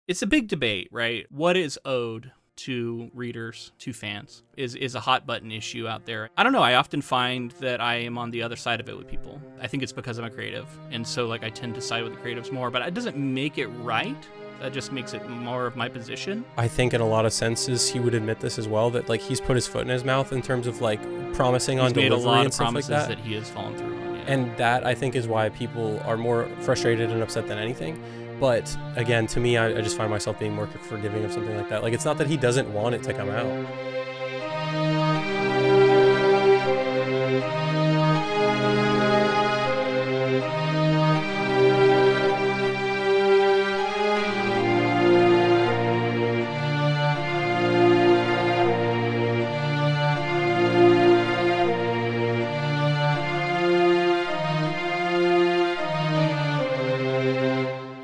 It's a big debate, right? What is owed to readers, to fans, is a hot button issue out there. I don't know. I often find that I am on the other side of it with people. I think it's because I'm a creative. And so I tend to side with the creatives more, but it doesn't make it right. That just makes it more of my position. I think in a lot of senses, he would admit this as well, that he's put his foot in his mouth in terms of promising on delivery and stuff like that. He's made a lot of promises that he has fallen through on. Yeah. And that I think is why people are more frustrated and upset than anything. But again, to me, I just find myself being more forgiving of something like that. It's not that he doesn't want it to come out.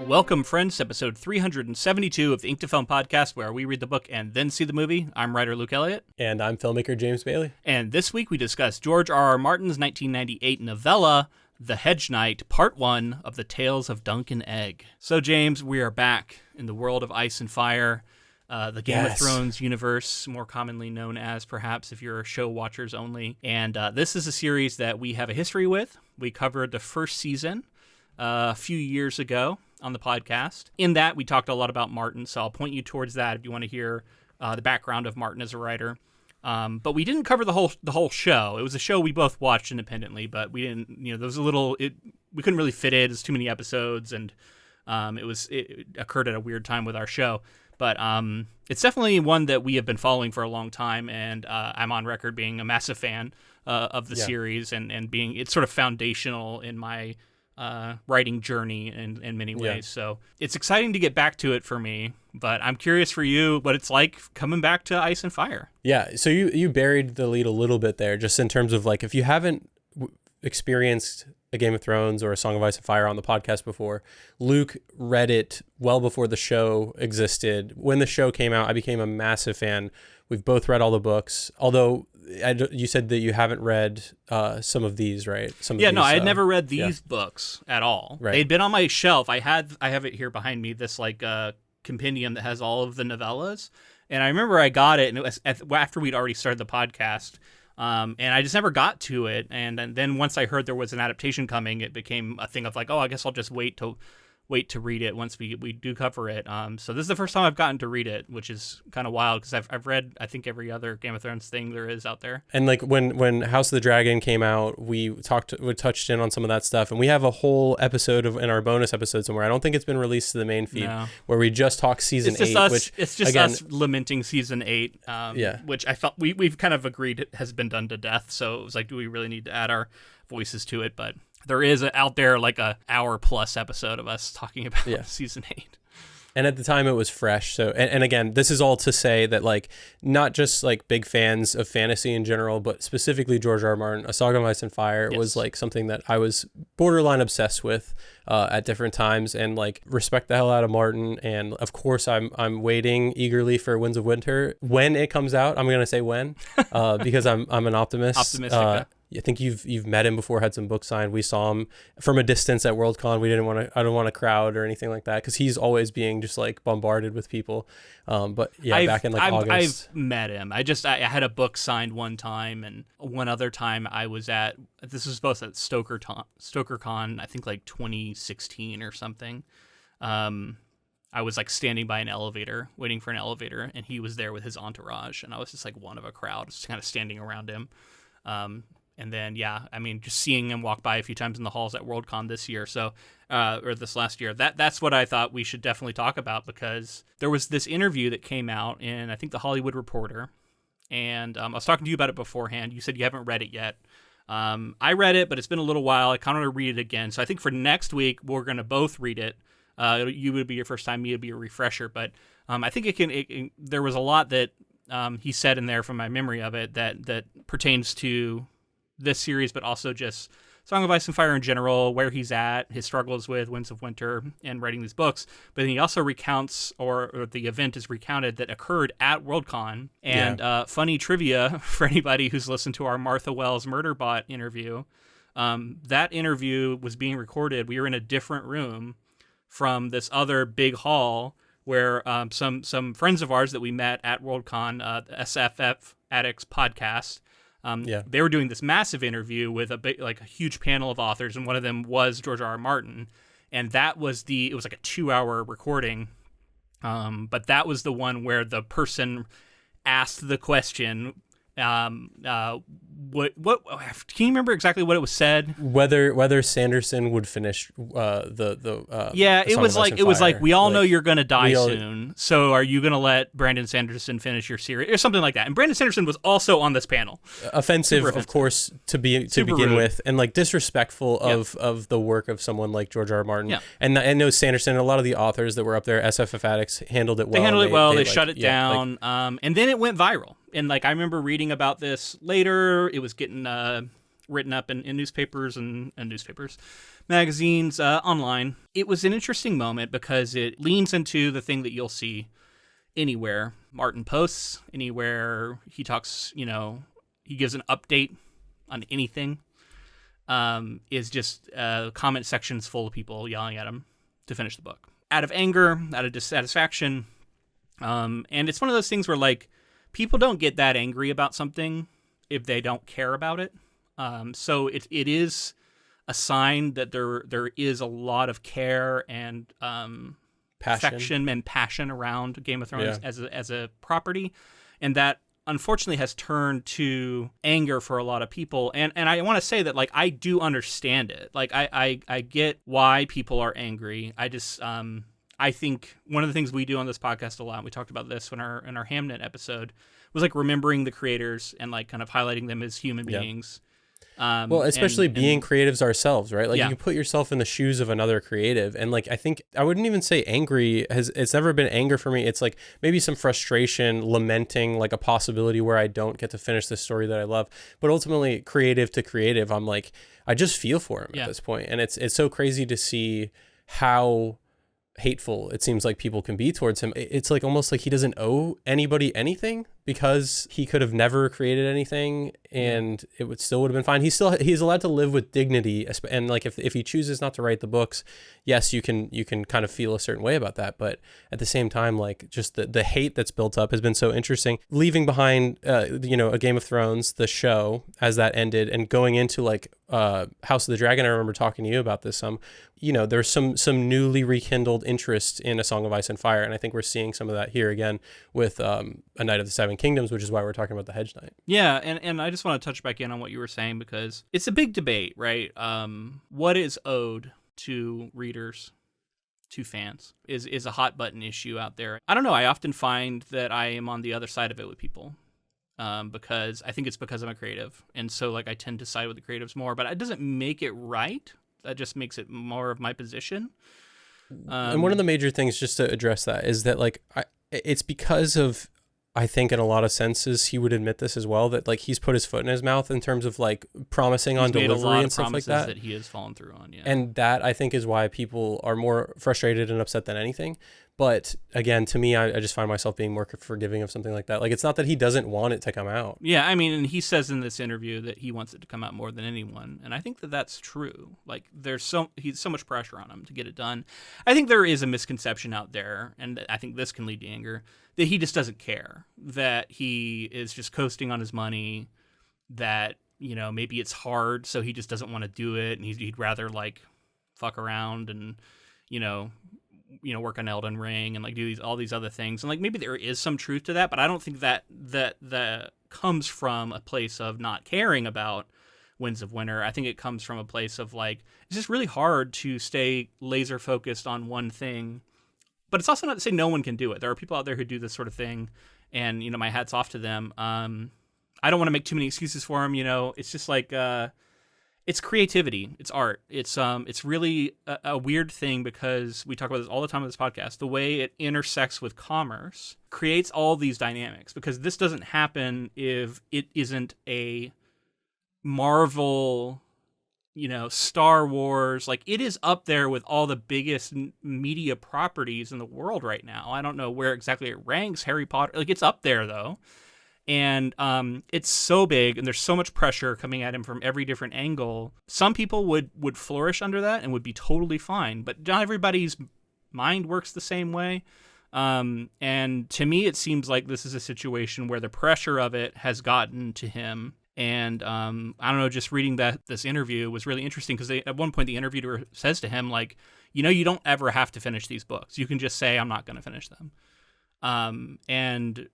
Welcome, friends, to episode 372 of the Ink to Film podcast, where we read the book and then see the movie. I'm writer Luke Elliott. And I'm filmmaker James Bailey. And this week we discuss George R.R. Martin's 1998 novella, The Hedge Knight, Part 1 of the Tales of Dunk and Egg. So, James, we are back in the world of ice and fire, the Game of Thrones universe, more commonly known as, perhaps, if you're show watchers only. And this is a series that we have a history with. We covered the first season a few years ago on the podcast. In that, we talked a lot about Martin, so I'll point you towards that if you want to hear the background of Martin as a writer. But we didn't cover the whole show. It was a show we both watched independently, but we didn't. There was we couldn't really fit it. There's too many episodes, and it occurred at a weird time with our show. But it's definitely one that we have been following for a long time, and I'm on record being a massive fan of the series, and being it's sort of foundational in my writing journey in many ways. Yeah. So it's exciting to get back to it for me, but I'm curious for you what it's like coming back to Ice and Fire. Yeah. So you buried the lead a little bit there, just in terms of if you haven't experienced a Game of Thrones or a Song of Ice and Fire on the podcast before, Luke read it well before the show existed. When the show came out, I became a massive fan. We've both read all the books, although you said that you haven't read some of these, right? I had never read these books at all. Right. They'd been on my shelf. I have it here behind me, this compendium that has all of the novellas. And I remember I got it, and it was after we'd already started the podcast. And I just never got to it. And then once I heard there was an adaptation coming, it became a thing of I guess I'll just wait to read it once we do cover it. So this is the first time I've gotten to read it, which is kind of wild because I've read, I think, every other Game of Thrones thing there is out there. And when House of the Dragon came out, we touched in on some of that stuff, and we have a whole episode in our bonus episode somewhere. I don't think it's been released to the main feed, where we just talk season 8. It's just us lamenting season 8, which I felt we've kind of agreed it has been done to death. So it was do we really need to add our voices to it? But there is out there a hour plus episode of us talking about season 8. And at the time it was fresh. So, and again, this is all to say that not just big fans of fantasy in general, but specifically George R.R. Martin, A Song of Ice and Fire was something that I was borderline obsessed with at different times, and respect the hell out of Martin. And of course I'm waiting eagerly for Winds of Winter. When it comes out, I'm going to say when, because I'm an optimist. Optimistic. I think you've met him before, had some books signed. We saw him from a distance at Worldcon. I don't want to crowd or anything like that, because he's always being just bombarded with people. Back in August. I've met him. I had a book signed one time, and one other time I was this was both at StokerCon, I think 2016 or something. I was standing by an elevator, waiting for an elevator, and he was there with his entourage, and I was just one of a crowd, just kind of standing around him. And then, just seeing him walk by a few times in the halls at Worldcon this year, or this last year, that's what I thought we should definitely talk about, because there was this interview that came out in, I think, The Hollywood Reporter, and I was talking to you about it beforehand. You said you haven't read it yet. I read it, but it's been a little while. I kind of want to read it again. So I think for next week, we're going to both read it. You would be your first time, me would be a refresher, but I think there was a lot that he said in there from my memory of it that pertains to this series, but also just Song of Ice and Fire in general, where he's at, his struggles with Winds of Winter and writing these books. But then he also recounts, or the event is recounted, that occurred at Worldcon. And funny trivia for anybody who's listened to our Martha Wells Murderbot interview, that interview was being recorded. We were in a different room from this other big hall where some friends of ours that we met at Worldcon, the SFF Addicts podcast, they were doing this massive interview with a huge panel of authors, and one of them was George R. R. Martin, and it was like a 2-hour recording, but that was the one where the person asked the question. What can you remember exactly what it was said? Whether Sanderson would finish it was like we all know you're gonna die soon, so are you gonna let Brandon Sanderson finish your series or something like that? And Brandon Sanderson was also on this panel. Offensive, of course, to begin rude. With, and like disrespectful of the work of someone like George R. R. Martin. Yeah. And I know Sanderson and a lot of the authors that were up there, SFF Addicts, handled it well. They handled it well. They shut it down, and then it went viral. And like I remember reading about this later. It was getting written up in newspapers and magazines, online. It was an interesting moment because it leans into the thing that you'll see anywhere Martin posts, anywhere he talks, he gives an update on anything, is just comment sections full of people yelling at him to finish the book. Out of anger, out of dissatisfaction. And it's one of those things where like, people don't get that angry about something if they don't care about it. So it is a sign that there is a lot of care and affection and passion around Game of Thrones as a property, and that unfortunately has turned to anger for a lot of people. And I want to say that like I do understand it. Like I get why people are angry. I just I think one of the things we do on this podcast a lot, we talked about this in our Hamnet episode, was like remembering the creators and like kind of highlighting them as human beings. Well, especially being creatives ourselves, right? Like you can put yourself in the shoes of another creative. And like, I think I wouldn't even say angry it's never been anger for me. It's like maybe some frustration, lamenting like a possibility where I don't get to finish this story that I love. But ultimately creative to creative, I'm like, I just feel for him at this point. And it's so crazy to see how hateful it seems like people can be towards him. It's like almost like he doesn't owe anybody anything because he could have never created anything and it would have been fine. He's allowed to live with dignity, and like if he chooses not to write the books, yes, you can kind of feel a certain way about that, but at the same time, like just the hate that's built up has been so interesting. Leaving behind a Game of Thrones, the show, as that ended, and going into like House of the Dragon. I remember talking to you about this there's some newly rekindled interest in A Song of Ice and Fire, and I think we're seeing some of that here again with A Night of the Seven Kingdoms, which is why we're talking about the Hedge Knight. Yeah, and I just want to touch back in on what you were saying because it's a big debate, right? What is owed to readers, to fans, is a hot button issue out there. I don't know. I often find that I am on the other side of it with people. Because I think it's because I'm a creative, and so like I tend to side with the creatives more, but it doesn't make it right. That just makes it more of my position. And one of the major things, just to address that, is that like it's because of, I think in a lot of senses he would admit this as well, that like he's put his foot in his mouth in terms of like promising on delivery and stuff like that. That he has fallen through on, and that I think is why people are more frustrated and upset than anything. But again, to me, I just find myself being more forgiving of something like that. Like, it's not that he doesn't want it to come out. Yeah, I mean, and he says in this interview that he wants it to come out more than anyone. And I think that that's true. Like, he's so much pressure on him to get it done. I think there is a misconception out there, and I think this can lead to anger, that he just doesn't care, that he is just coasting on his money, that, maybe it's hard, so he just doesn't want to do it, and he'd rather, like, fuck around and, work on Elden Ring and like do all these other things. And like maybe there is some truth to that, but I don't think that comes from a place of not caring about Winds of Winter. I think it comes from a place of like, it's just really hard to stay laser focused on one thing. But it's also not to say no one can do it. There are people out there who do this sort of thing, and my hat's off to them. I don't want to make too many excuses for them. It's just like it's creativity. It's art. It's really a weird thing because we talk about this all the time on this podcast. The way it intersects with commerce creates all these dynamics, because this doesn't happen if it isn't a Marvel, Star Wars. Like, it is up there with all the biggest media properties in the world right now. I don't know where exactly it ranks. Harry Potter, like, it's up there though. And it's so big, and there's so much pressure coming at him from every different angle. Some people would flourish under that and would be totally fine, but not everybody's mind works the same way. And to me, it seems like this is a situation where the pressure of it has gotten to him. And I don't know, just reading this interview was really interesting because at one point the interviewer says to him, like, you don't ever have to finish these books. You can just say, I'm not going to finish them. And,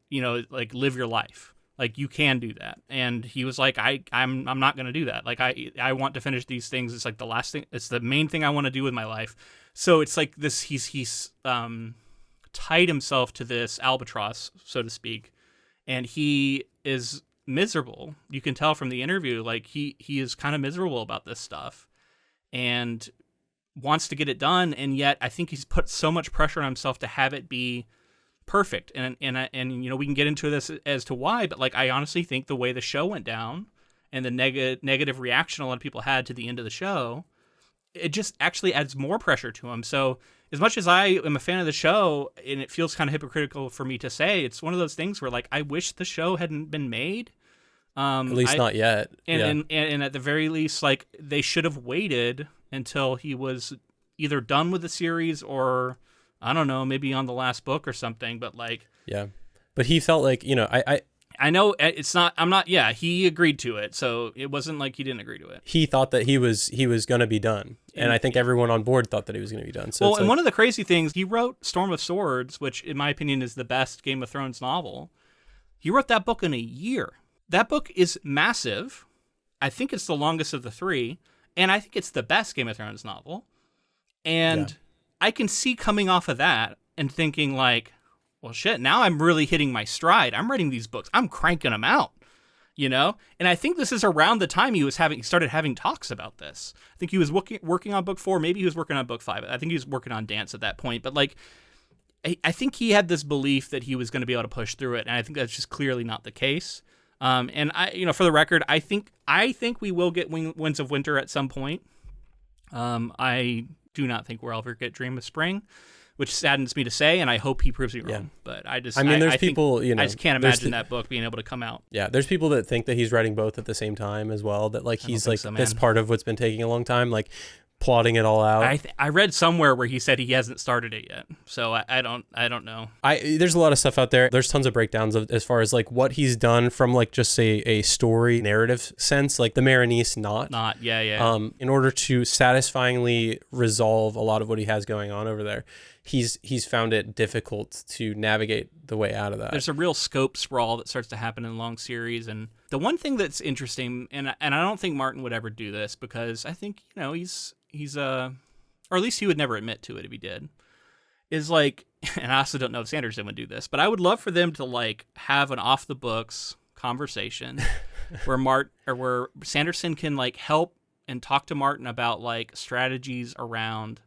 like, live your life. Like, you can do that. And he was like, I'm not going to do that. Like, I want to finish these things. It's like the last thing. It's the main thing I want to do with my life. So it's like this, he's tied himself to this albatross, so to speak. And he is miserable. You can tell from the interview, like he is kind of miserable about this stuff and wants to get it done. And yet I think he's put so much pressure on himself to have it be perfect. And we can get into this as to why, but like, I honestly think the way the show went down and the negative reaction a lot of people had to the end of the show, it just actually adds more pressure to him. So as much as I am a fan of the show, and it feels kind of hypocritical for me to say, it's one of those things where, like, I wish the show hadn't been made. At least not yet. And at the very least, like, they should have waited until he was either done with the series or, I don't know, maybe on the last book or something. But like, yeah. But he felt like, I know it's not. I'm not. Yeah, he agreed to it, so it wasn't like he didn't agree to it. He thought that he was going to be done, and I think everyone on board thought that he was going to be done. So well, and one of the crazy things, he wrote Storm of Swords, which in my opinion is the best Game of Thrones novel. He wrote that book in a year. That book is massive. I think it's the longest of the three, and I think it's the best Game of Thrones novel. And I can see coming off of that and thinking like, well, shit, now I'm really hitting my stride. I'm writing these books. I'm cranking them out, And I think this is around the time he started having talks about this. I think he was working on book 4. Maybe he was working on book 5. I think he was working on Dance at that point. But like, I think he had this belief that he was going to be able to push through it. And I think that's just clearly not the case. And I, for the record, I think we will get Winds of Winter at some point. I do not think we'll ever get Dream of Spring, which saddens me to say, and I hope he proves me wrong. Yeah. But I mean, there's people, I just can't imagine that book being able to come out. Yeah, there's people that think that he's writing both at the same time as well. That like he's like, so, that's part of what's been taking a long time, like plotting it all out. I read somewhere where he said he hasn't started it yet, so I don't know. There's a lot of stuff out there. There's tons of breakdowns of as far as like what he's done from like just say a story narrative sense, like the Marinese not yeah. In order to satisfyingly resolve a lot of what he has going on over there. He's found it difficult to navigate the way out of that. There's a real scope sprawl that starts to happen in long series, and the one thing that's interesting, and I don't think Martin would ever do this because I think he's or at least he would never admit to it if he did, is like, and I also don't know if Sanderson would do this, but I would love for them to like have an off the books conversation where Sanderson can like help and talk to Martin about like strategies around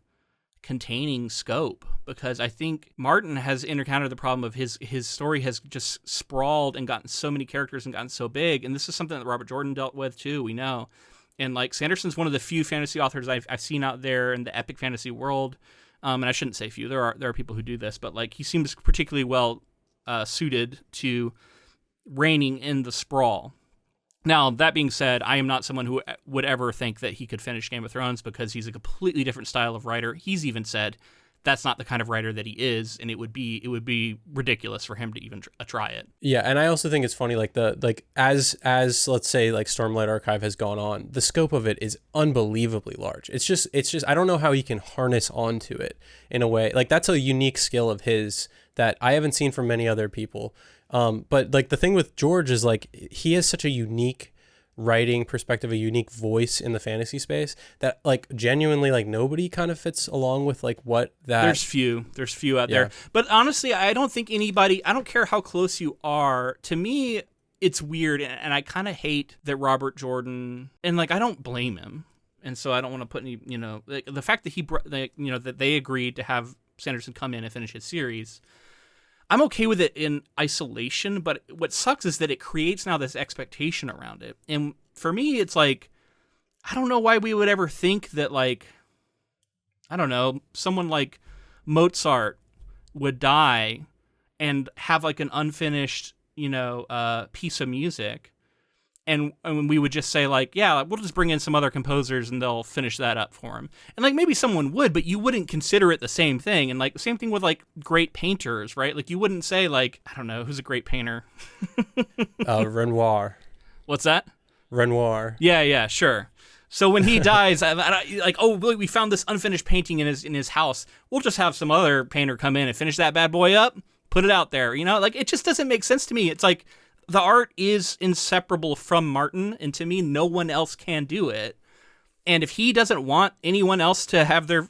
containing scope, because I think Martin has encountered the problem of his story has just sprawled and gotten so many characters and gotten so big, and this is something that Robert Jordan dealt with too, we know. And like Sanderson's one of the few fantasy authors I've seen out there in the epic fantasy world, and I shouldn't say few, there are people who do this, but like he seems particularly well suited to reigning in the sprawl. Now, that being said, I am not someone who would ever think that he could finish Game of Thrones because he's a completely different style of writer. He's even said that's not the kind of writer that he is, and it would be ridiculous for him to even try it. Yeah, and I also think it's funny, like as let's say like Stormlight Archive has gone on, the scope of it is unbelievably large. It's just I don't know how he can harness onto it in a way. Like that's a unique skill of his that I haven't seen from many other people. But like the thing with George is like he has such a unique writing perspective, a unique voice in the fantasy space that like genuinely like nobody kind of fits along with like what that. There's few out there, but honestly, I don't think anybody. I don't care how close you are. To me, it's weird, and I kind of hate that Robert Jordan, and like I don't blame him, and so I don't want to put any like, the fact that that they agreed to have Sanderson come in and finish his series. I'm okay with it in isolation, but what sucks is that it creates now this expectation around it. And for me, it's like, I don't know why we would ever think that, like, I don't know, someone like Mozart would die and have like an unfinished, piece of music and we would just say like, yeah, we'll just bring in some other composers and they'll finish that up for him. And like maybe someone would, but you wouldn't consider it the same thing. And like the same thing with like great painters, right? Like you wouldn't say like, I don't know, who's a great painter? Renoir. What's that? Renoir. Yeah, sure. So when he dies, like, oh, we found this unfinished painting in his house. We'll just have some other painter come in and finish that bad boy up, put it out there. You know, like it just doesn't make sense to me. It's like the art is inseparable from Martin, and to me, no one else can do it. And if he doesn't want anyone else to have their,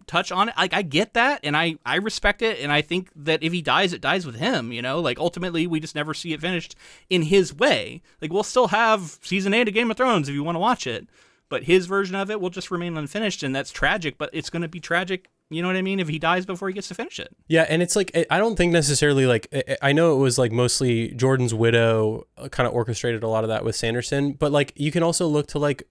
touch on it, like I get that, and I respect it, and I think that if he dies, it dies with him, Like ultimately, we just never see it finished in his way. Like we'll still have season 8 of Game of Thrones if you want to watch it, but his version of it will just remain unfinished, and that's tragic. But it's going to be tragic. You know what I mean? If he dies before he gets to finish it. Yeah, and it's like, I don't think necessarily, like, I know it was like mostly Jordan's widow kind of orchestrated a lot of that with Sanderson, but like you can also look to like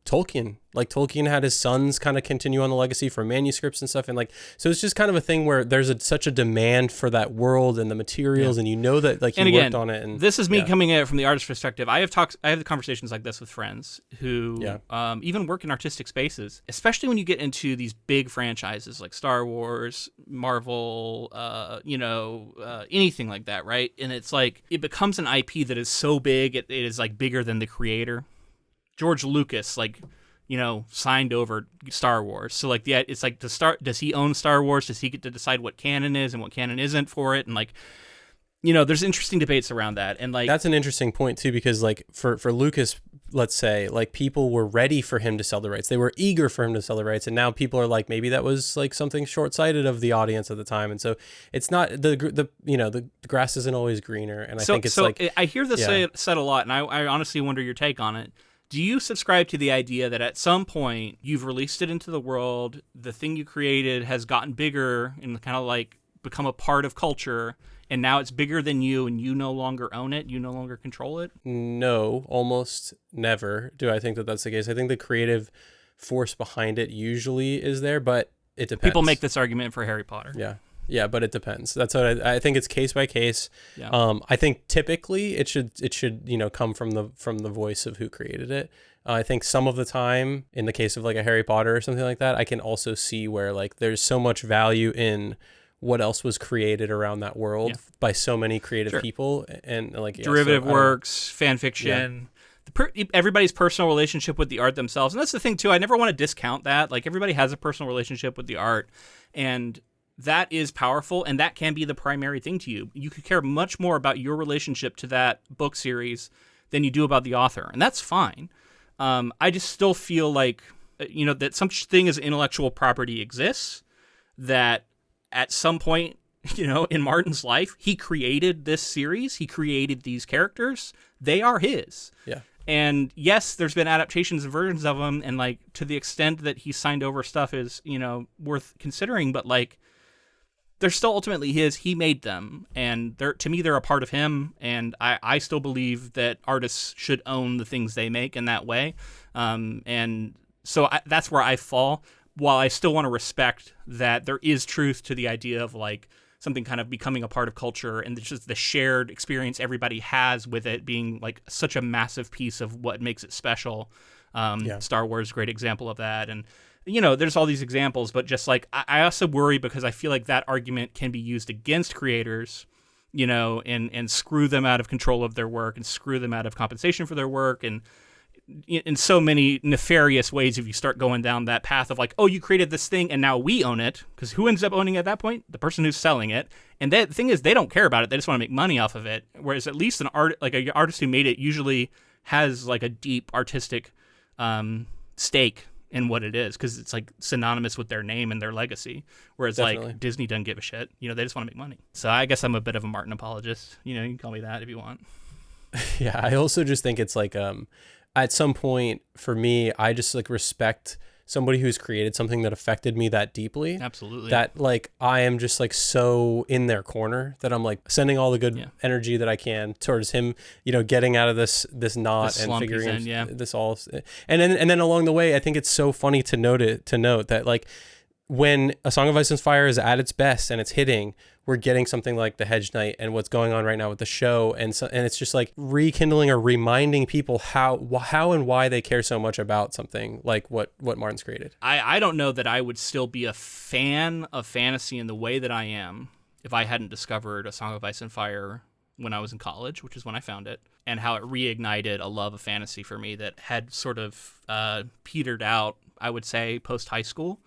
Tolkien. Like Tolkien had his sons kind of continue on the legacy for manuscripts and stuff, and like so it's just kind of a thing where there's such a demand for that world and the materials, and that like he worked on it. And this is me coming at it from the artist perspective. I have conversations like this with friends who even work in artistic spaces, especially when you get into these big franchises like Star Wars, Marvel, anything like that, right? And it's like it becomes an IP that is so big, it is like bigger than the creator. George Lucas, like, signed over Star Wars. So like, yeah, it's like does he own Star Wars? Does he get to decide what canon is and what canon isn't for it? And like, there's interesting debates around that. And like, that's an interesting point too, because like for Lucas, let's say like people were ready for him to sell the rights. They were eager for him to sell the rights. And now people are like, maybe that was like something short-sighted of the audience at the time. And so it's not the grass isn't always greener. And I think it's like, I hear this said a lot, and I honestly wonder your take on it. Do you subscribe to the idea that at some point you've released it into the world, the thing you created has gotten bigger and kind of like become a part of culture, and now it's bigger than you and you no longer own it, you no longer control it? No, almost never do I think that that's the case. I think the creative force behind it usually is there, but it depends. People make this argument for Harry Potter. Yeah, but it depends. That's what I think. It's case by case. Yeah. I think typically it should come from the voice of who created it. I think some of the time, in the case of like a Harry Potter or something like that, I can also see where like there's so much value in what else was created around that world by so many creative people, and like derivative works, fan fiction. Everybody's personal relationship with the art themselves, and that's the thing too. I never want to discount that. Like everybody has a personal relationship with the art, and that is powerful, and that can be the primary thing to you. You could care much more about your relationship to that book series than you do about the author, and that's fine. I just still feel like, that such thing as intellectual property exists, that at some point, in Martin's life, he created this series, he created these characters, they are his. Yeah. And yes, there's been adaptations and versions of them, and like to the extent that he signed over stuff is, worth considering, but like, they're still ultimately his. He made them, and to me, they're a part of him. And I still believe that artists should own the things they make in that way. And so that's where I fall. While I still want to respect that there is truth to the idea of like something kind of becoming a part of culture, and just the shared experience everybody has with it being like such a massive piece of what makes it special. Star Wars is a great example of that, and there's all these examples, but just like, I also worry because I feel like that argument can be used against creators, and screw them out of control of their work and screw them out of compensation for their work. And in so many nefarious ways, if you start going down that path of like, oh, you created this thing and now we own it, because who ends up owning it at that point? The person who's selling it. And the thing is, they don't care about it. They just want to make money off of it. Whereas at least an artist who made it usually has like a deep artistic stake in what it is, because it's like synonymous with their name and their legacy. Whereas like Disney doesn't give a shit. They just want to make money. So I guess I'm a bit of a Martin apologist. You can call me that if you want. Yeah, I also just think it's like at some point for me, I just like respect somebody who's created something that affected me that deeply. Absolutely. That like I am just like so in their corner that I'm like sending all the good energy that I can towards him, getting out of this knot and figuring this all. And then along the way, I think it's so funny to note that like when A Song of Ice and Fire is at its best and it's hitting, we're getting something like the Hedge Knight and what's going on right now with the show, and it's just like rekindling or reminding people how and why they care so much about something like what Martin's created. I don't know that I would still be a fan of fantasy in the way that I am if I hadn't discovered A Song of Ice and Fire when I was in college, which is when I found it, and how it reignited a love of fantasy for me that had sort of petered out, I would say, post high school.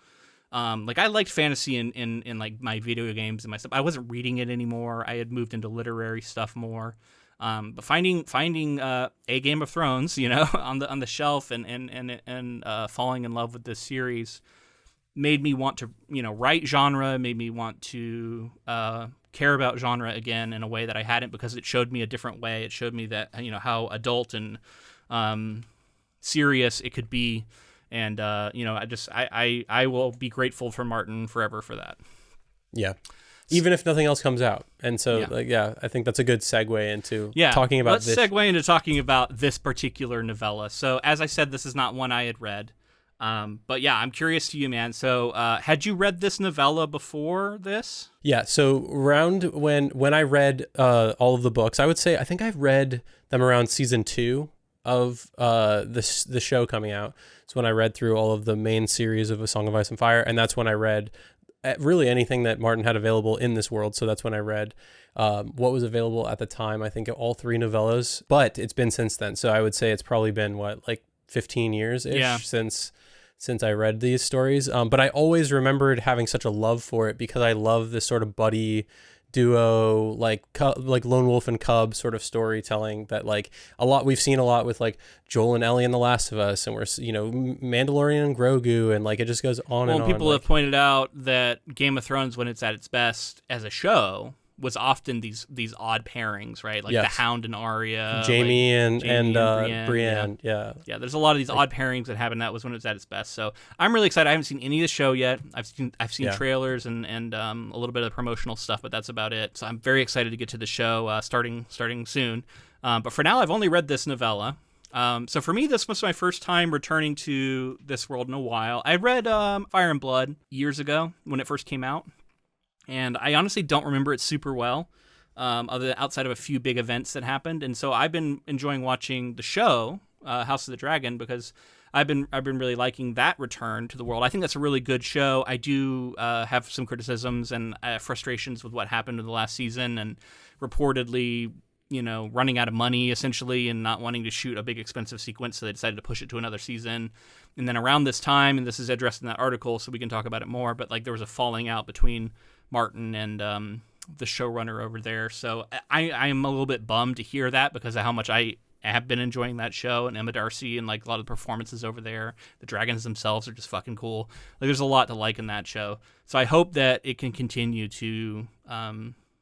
Like I liked fantasy in like my video games and my stuff. I wasn't reading it anymore. I had moved into literary stuff more. But finding a Game of Thrones, on the shelf and falling in love with this series made me want to, write genre, made me want to care about genre again in a way that I hadn't, because it showed me a different way. It showed me that, how adult and serious it could be. And, I will be grateful for Martin forever for that. Yeah. Even if nothing else comes out. And so, I think that's a good segue into talking about this. Let's segue into talking about this particular novella. So, as I said, this is not one I had read. But yeah, I'm curious to you, man. So, had you read this novella before this? Yeah. So around when I read all of the books, I would say I think I've read them around season 2 of the show coming out. So when I read through all of the main series of A Song of Ice and Fire, and that's when I read really anything that Martin had available in this world. So that's when I read what was available at the time. I think all 3 novellas, but it's been since then. So I would say it's probably been 15 years-ish since I read these stories. But I always remembered having such a love for it because I love this sort of buddy duo, like lone wolf and cub sort of storytelling that we've seen a lot with Joel and Ellie in The Last of Us, and we're Mandalorian and Grogu, and it just goes on and on. People have pointed out that Game of Thrones, when it's at its best as a show, was often these odd pairings, right? The Hound and Arya, Jamie and Brienne. Yeah, there's a lot of these odd pairings that happen. That was when it was at its best. So I'm really excited. I haven't seen any of the show yet. I've seen trailers and a little bit of promotional stuff, but that's about it. So I'm very excited to get to the show starting soon. But for now, I've only read this novella. So for me, this was my first time returning to this world in a while. I read Fire and Blood years ago when it first came out. And I honestly don't remember it super well, outside of a few big events that happened. And so I've been enjoying watching the show, House of the Dragon, because I've been really liking that return to the world. I think that's a really good show. I do have some criticisms and frustrations with what happened in the last season, and reportedly, running out of money essentially and not wanting to shoot a big expensive sequence, so they decided to push it to another season. And then around this time, and this is addressed in that article, so we can talk about it more, but there was a falling out between Martin and the showrunner over there. So I am a little bit bummed to hear that because of how much I have been enjoying that show, and Emma Darcy and a lot of the performances over there. The dragons themselves are just fucking cool. There's a lot to like in that show. So I hope that it can continue to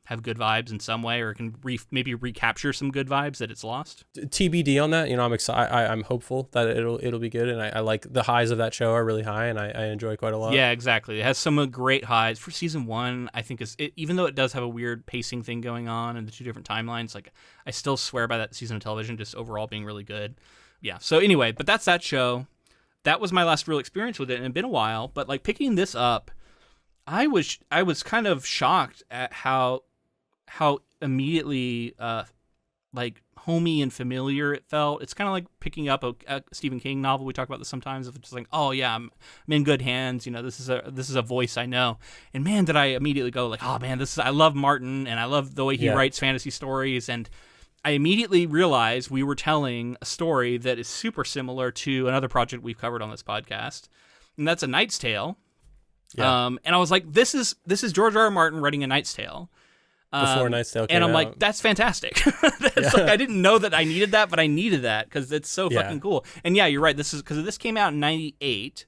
have good vibes in some way, or can maybe recapture some good vibes that it's lost. TBD on that. I'm excited. I'm hopeful that it'll be good, and I like the highs of that show are really high, and I enjoy quite a lot. Yeah, exactly. It has some great highs for season 1. I think even though it does have a weird pacing thing going on and the 2 different timelines, I still swear by that season of television just overall being really good. Yeah. So anyway, but that's that show. That was my last real experience with it, and it's been a while. But picking this up, I was kind of shocked at how immediately homey and familiar it felt. It's kind of like picking up a Stephen King novel. We talk about this sometimes. If it's just oh yeah, I'm in good hands. This is a voice I know. And man, did I immediately go oh man, I love Martin, and I love the way he writes fantasy stories. And I immediately realized we were telling a story that is super similar to another project we've covered on this podcast, and that's A Knight's Tale. Yeah. And I was like, this is George R. R. Martin writing A Knight's Tale. Before Knight's Tale came and I'm out. That's fantastic. I didn't know that I needed that, but I needed that because it's so fucking cool. And yeah, you're right. This came out in 98,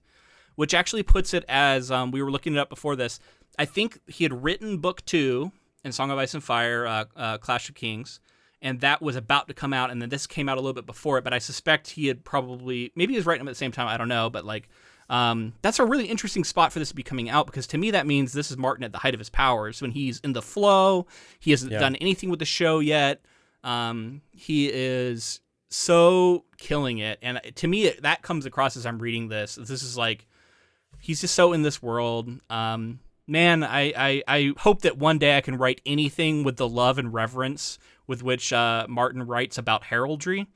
which actually puts it as, we were looking it up before this. I think he had written book 2 in Song of Ice and Fire, Clash of Kings, and that was about to come out, and then this came out a little bit before it, but I suspect he had maybe he was writing them at the same time, I don't know, but that's a really interesting spot for this to be coming out, because to me that means this is Martin at the height of his powers, when he's in the flow. He hasn't done anything with the show yet. He is so killing it, and to me that comes across as I'm reading this. This is he's just so in this world. Man, I hope that one day I can write anything with the love and reverence with which Martin writes about heraldry.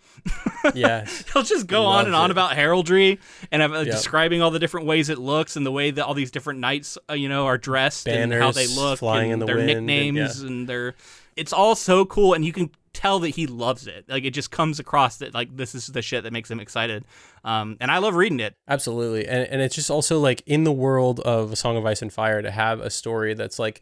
Yeah. He'll just go on and on about heraldry and describing all the different ways it looks and the way that all these different knights, are dressed, banners and how they look, flying and in the their wind, nicknames, and their. It's all so cool, and you can tell that he loves it. Like, it just comes across that, like, this is the shit that makes him excited. And I love reading it. Absolutely. And it's just also, like, in the world of A Song of Ice and Fire, to have a story that's, like,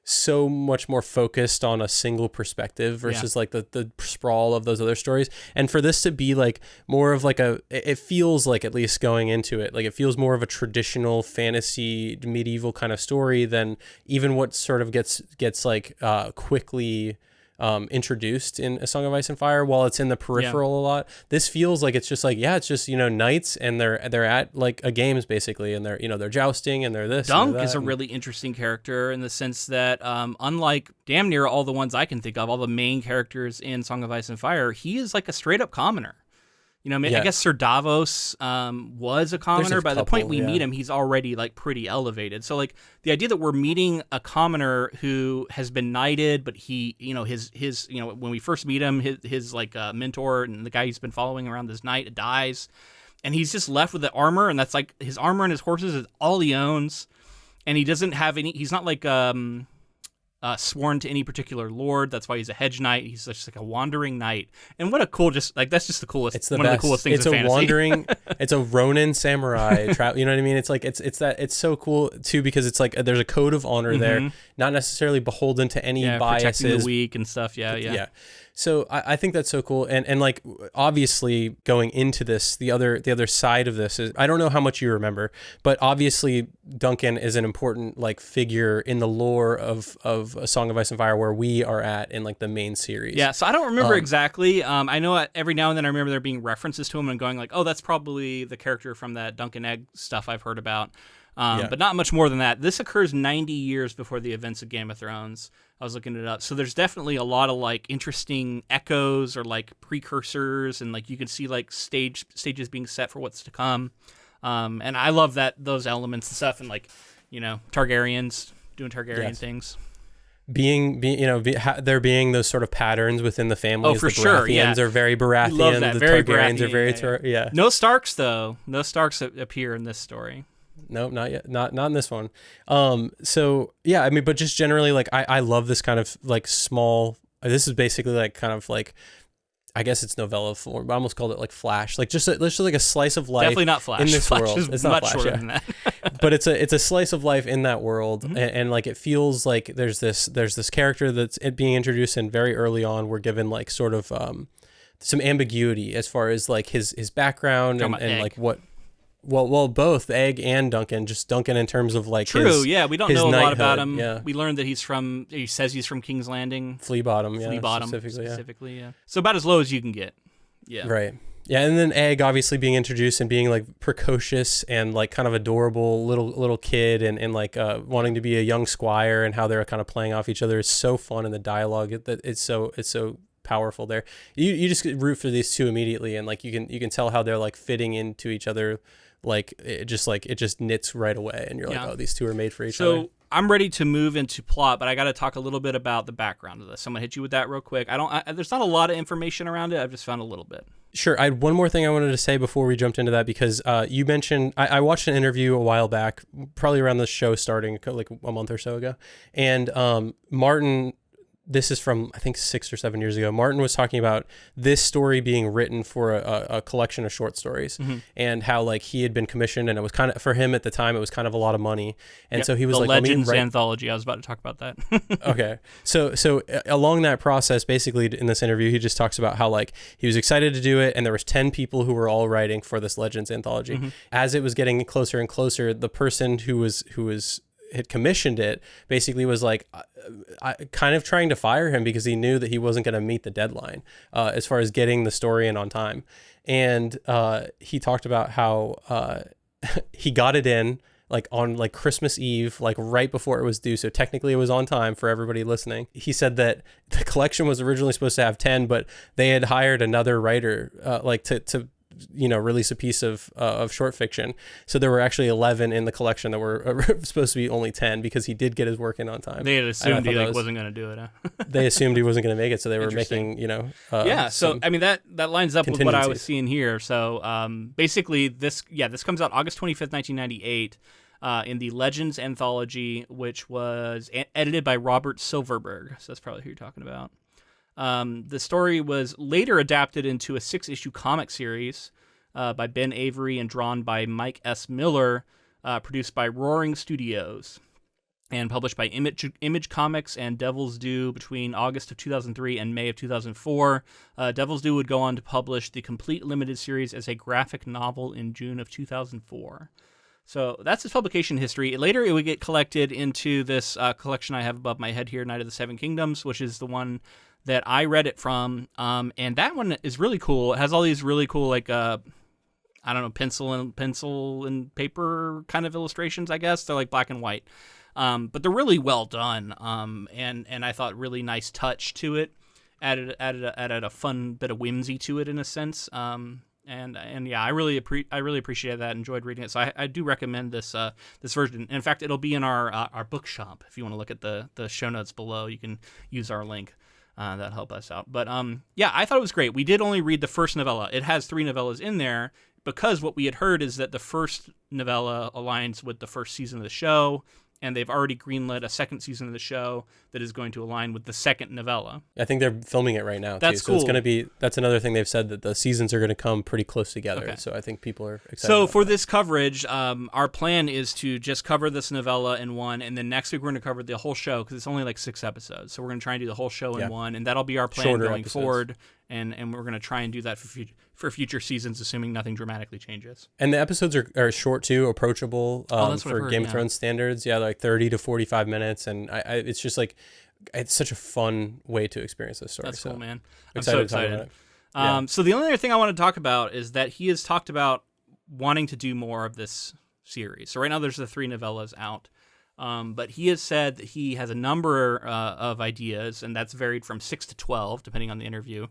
so much more focused on a single perspective versus like the sprawl of those other stories. And for this to be like more of like it feels like, at least going into it, like it feels more of a traditional fantasy medieval kind of story than even what sort of gets like quickly introduced in A Song of Ice and Fire. While it's in the peripheral a lot, this feels like it's just like, it's just, knights, and they're at like a games basically, and they're jousting, and they're this. Dunk is a really interesting character in the sense that unlike damn near all the ones I can think of, all the main characters in Song of Ice and Fire, he is like a straight up commoner. I guess Sir Davos was a commoner. By the point we meet him, he's already like pretty elevated. So like the idea that we're meeting a commoner who has been knighted, but he, his when we first meet him, his like mentor and the guy he's been following around this knight dies, and he's just left with the armor, and that's like his armor and his horses is all he owns, and he doesn't have any. He's not like sworn to any particular lord. That's why he's a hedge knight. He's just like a wandering knight. And what a cool, that's just the coolest. It's the one best. Of the coolest things it's in a fantasy. Wandering. It's a Ronin samurai. You know what I mean? It's like it's so cool too, because it's like there's a code of honor there, not necessarily beholden to any biases. Protecting the weak and stuff. Yeah. So I think that's so cool. And like, obviously going into this, the other side of this is, I don't know how much you remember, but obviously Duncan is an important like figure in the lore of A Song of Ice and Fire, where we are at in like the main series. Yeah. So I don't remember exactly. I know every now and then I remember there being references to him and going like, oh, that's probably the character from that Duncan Egg stuff I've heard about. But not much more than that. This occurs 90 years before the events of Game of Thrones. I was looking it up. So there's definitely a lot of like interesting echoes or like precursors, and like you can see like stages being set for what's to come. And I love those elements and stuff, and like, Targaryens doing Targaryen things. There being those sort of patterns within the families. Oh, for the sure. Baratheons are very Baratheon. Love that. The Very Targaryens Baratheon, are very No Starks though. No Starks appear in this story. Nope, not yet. Not in this one. So yeah, I mean, but just generally, like, I love this kind of like small. This is basically like kind of like, I guess it's novella form, but I almost called it like Flash, like just like a slice of life. Definitely not Flash. In this Flash world. Is it's much not Flash, shorter than that. But it's a slice of life in that world, and like it feels like there's this character that's being introduced, and very early on we're given like sort of some ambiguity as far as like his background and like what. Well, both Egg and Duncan. Just Duncan in terms of like True, we don't know a lot about him. Yeah. We learned that he says he's from King's Landing. Flea Bottom, specifically. So about as low as you can get. Yeah. Right. Yeah, and then Egg obviously being introduced and being like precocious and like kind of adorable little kid, and like wanting to be a young squire, and how they're kind of playing off each other is so fun in the dialogue. It's so powerful there. You just root for these two immediately, and like you can tell how they're like fitting into each other. Like it just knits right away, and you're like, oh, these two are made for each other. So I'm ready to move into plot, but I got to talk a little bit about the background of this. I'm gonna hit you with that real quick. There's not a lot of information around it. I've just found a little bit. Sure. I had one more thing I wanted to say before we jumped into that, because you mentioned, I watched an interview a while back, probably around the show starting like a month or so ago, and Martin. This is from, I think, 6 or 7 years ago. Martin was talking about this story being written for a collection of short stories, and how like he had been commissioned, and it was kind of, for him at the time, it was kind of a lot of money. And so he was like, Legends anthology. I was about to talk about that. Okay. So along that process, basically in this interview, he just talks about how like he was excited to do it, and there was 10 people who were all writing for this Legends anthology. As it was getting closer and closer, the person who had commissioned it basically was like kind of trying to fire him, because he knew that he wasn't going to meet the deadline as far as getting the story in on time. And he talked about how he got it in like on like Christmas Eve, like right before it was due. So technically it was on time for everybody listening. He said that the collection was originally supposed to have 10, but they had hired another writer like to release a piece of short fiction. So there were actually 11 in the collection that were supposed to be only 10 because he did get his work in on time. They had assumed he wasn't going to do it. Huh? They assumed he wasn't going to make it, so they were making So I mean that lines up with what I was seeing here. So basically this comes out August 25th, 1998. In the Legends anthology, which was edited by Robert Silverberg. So that's probably who you're talking about. The story was later adapted into a 6-issue comic series by Ben Avery and drawn by Mike S. Miller, produced by Roaring Studios, and published by Image Comics and Devil's Due between August of 2003 and May of 2004. Devil's Due would go on to publish the complete limited series as a graphic novel in June of 2004. So that's its publication history. Later, it would get collected into this collection I have above my head here, Night of the Seven Kingdoms, which is the one that I read it from. And that one is really cool. It has all these really cool, pencil and paper kind of illustrations, I guess. They're like black and white. But they're really well done. And I thought really nice touch to it. Added a fun bit of whimsy to it in a sense. And yeah, I really appreciated that. Enjoyed reading it, so I do recommend this version. In fact, it'll be in our bookshop. If you want to look at the show notes below, you can use our link. That'll help us out. But yeah, I thought it was great. We did only read the first novella. It has 3 novellas in there because what we had heard is that the first novella aligns with the first season of the show. And they've already greenlit a second season of the show that is going to align with the second novella. I think they're filming it right now. That's too. cool. So it's going to be. That's another thing they've said, that the seasons are going to come pretty close together. Okay. So I think people are excited. So for this coverage, our plan is to just cover this novella in one, and then next week we're going to cover the whole show because it's only like 6 episodes. So we're going to try and do the whole show in one, and that'll be our plan Shorter going episodes. forward. And we're going to try and do that for future seasons, assuming nothing dramatically changes. And the episodes are short too, approachable for Game of Thrones standards. Yeah, like 30 to 45 minutes, and it's just like it's such a fun way to experience this story. That's cool, man. I'm so excited. So the only other thing I want to talk about is that he has talked about wanting to do more of this series. So right now there's the 3 novellas out. But he has said that he has a number of ideas, and that's varied from 6 to 12, depending on the interview.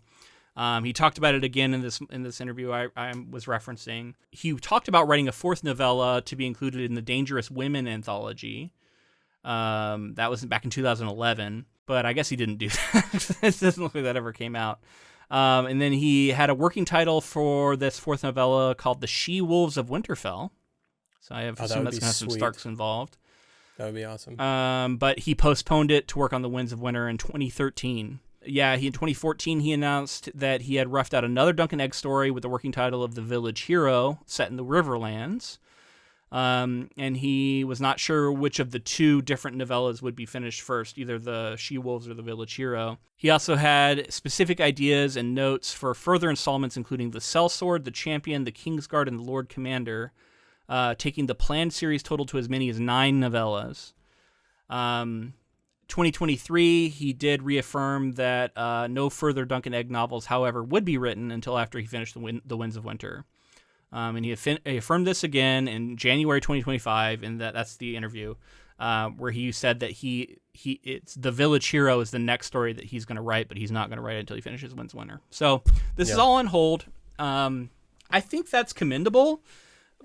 He talked about it again in this interview I was referencing. He talked about writing a 4th novella to be included in the Dangerous Women anthology. That was back in 2011, but I guess he didn't do that. It doesn't look like that ever came out. And then he had a working title for this 4th novella called The She-Wolves of Winterfell. So I have assumed that's going to have some Starks involved. That would be awesome. But he postponed it to work on The Winds of Winter in 2013. Yeah, in 2014, he announced that he had roughed out another Dunk and Egg story with the working title of The Village Hero, set in the Riverlands. And he was not sure which of the 2 different novellas would be finished first, either The She-Wolves or The Village Hero. He also had specific ideas and notes for further installments, including The Sellsword, The Champion, The Kingsguard, and The Lord Commander, taking the planned series total to as many as 9 novellas. 2023, he did reaffirm that no further Dunk and Egg novels, however, would be written until after he finished The Winds of Winter. And he affirmed this again in January 2025, and that's the interview where he said that it's The Village Hero is the next story that he's going to write, but he's not going to write it until he finishes Winds of Winter. So this is all on hold. I think that's commendable.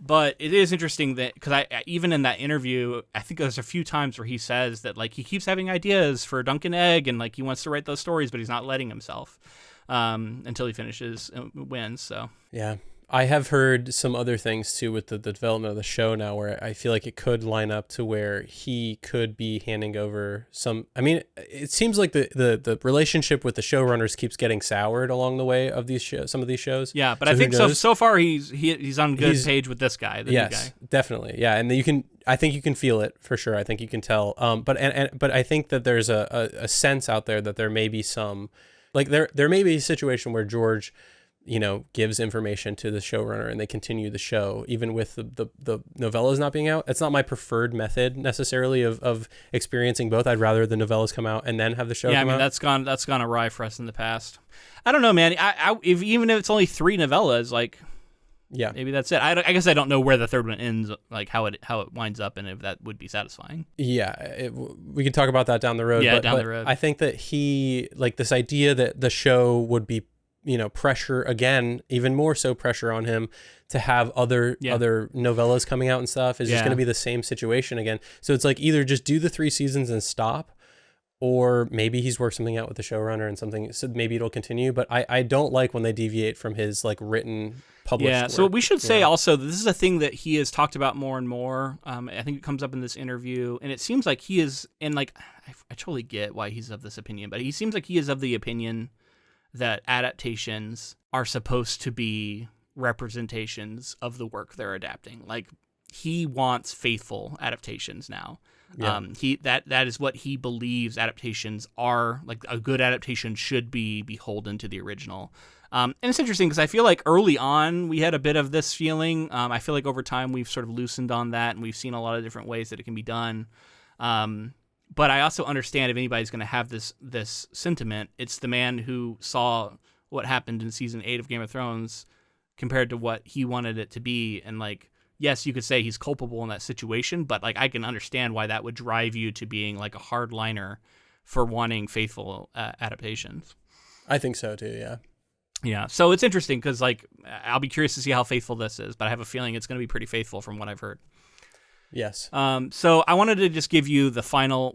But it is interesting that, because even in that interview, I think there's a few times where he says that like he keeps having ideas for Dunk and Egg, and like he wants to write those stories, but he's not letting himself until he finishes Wins. So yeah, I have heard some other things too with the development of the show now, where I feel like it could line up to where he could be handing over some. I mean, it seems like the relationship with the showrunners keeps getting soured along the way of these shows, some of these shows. Yeah, but so I think so far he's on good page with this guy. The new guy. Definitely. Yeah, and I think you can feel it for sure. I think you can tell. But I think that there's a sense out there that there may be some, like there may be a situation where George, gives information to the showrunner and they continue the show even with the novellas not being out. It's not my preferred method necessarily of experiencing both. I'd rather the novellas come out and then have the show come out. That's gone awry for us in the past. I don't know, man. Even if it's only 3 novellas, like, yeah, maybe that's it. I guess I don't know where the third one ends, like how it winds up, and if that would be satisfying. Yeah, we can talk about that down the road. Yeah, down the road. I think that he, like, this idea that the show would be pressure again, even more so pressure on him to have other novellas coming out and stuff is just going to be the same situation again. So it's like either just do the 3 seasons and stop, or maybe he's worked something out with the showrunner and something, so maybe it'll continue. But I don't like when they deviate from his like written published work. So we should say also that this is a thing that he has talked about more and more. I think it comes up in this interview, and it seems like he is, and like I totally get why he's of this opinion, but he seems like he is of the opinion that adaptations are supposed to be representations of the work they're adapting. Like, he wants faithful adaptations now. Yeah. That is what he believes adaptations are. Like, a good adaptation should be beholden to the original. And it's interesting because I feel like early on we had a bit of this feeling. I feel like over time we've sort of loosened on that, and we've seen a lot of different ways that it can be done. But I also understand if anybody's going to have this sentiment, it's the man who saw what happened in season 8 of Game of Thrones compared to what he wanted it to be. And like, yes, you could say he's culpable in that situation, but like, I can understand why that would drive you to being like a hardliner for wanting faithful adaptations. I think so too. Yeah. Yeah. So it's interesting because like, I'll be curious to see how faithful this is, but I have a feeling it's going to be pretty faithful from what I've heard. Yes. So I wanted to just give you the final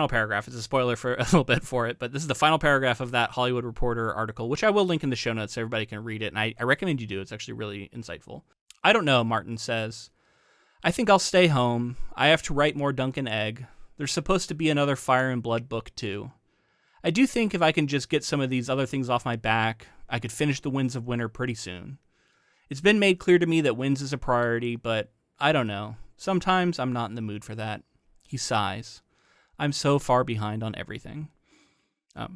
paragraph. It's a spoiler for a little bit for it, but this is the final paragraph of that Hollywood Reporter article, which I will link in the show notes so everybody can read it. And I recommend you do. It's actually really insightful. I don't know, Martin says. I think I'll stay home. I have to write more Dunk and Egg. There's supposed to be another Fire and Blood book too. I do think if I can just get some of these other things off my back, I could finish The Winds of Winter pretty soon. It's been made clear to me that Winds is a priority, but I don't know. Sometimes I'm not in the mood for that. He sighs. I'm so far behind on everything.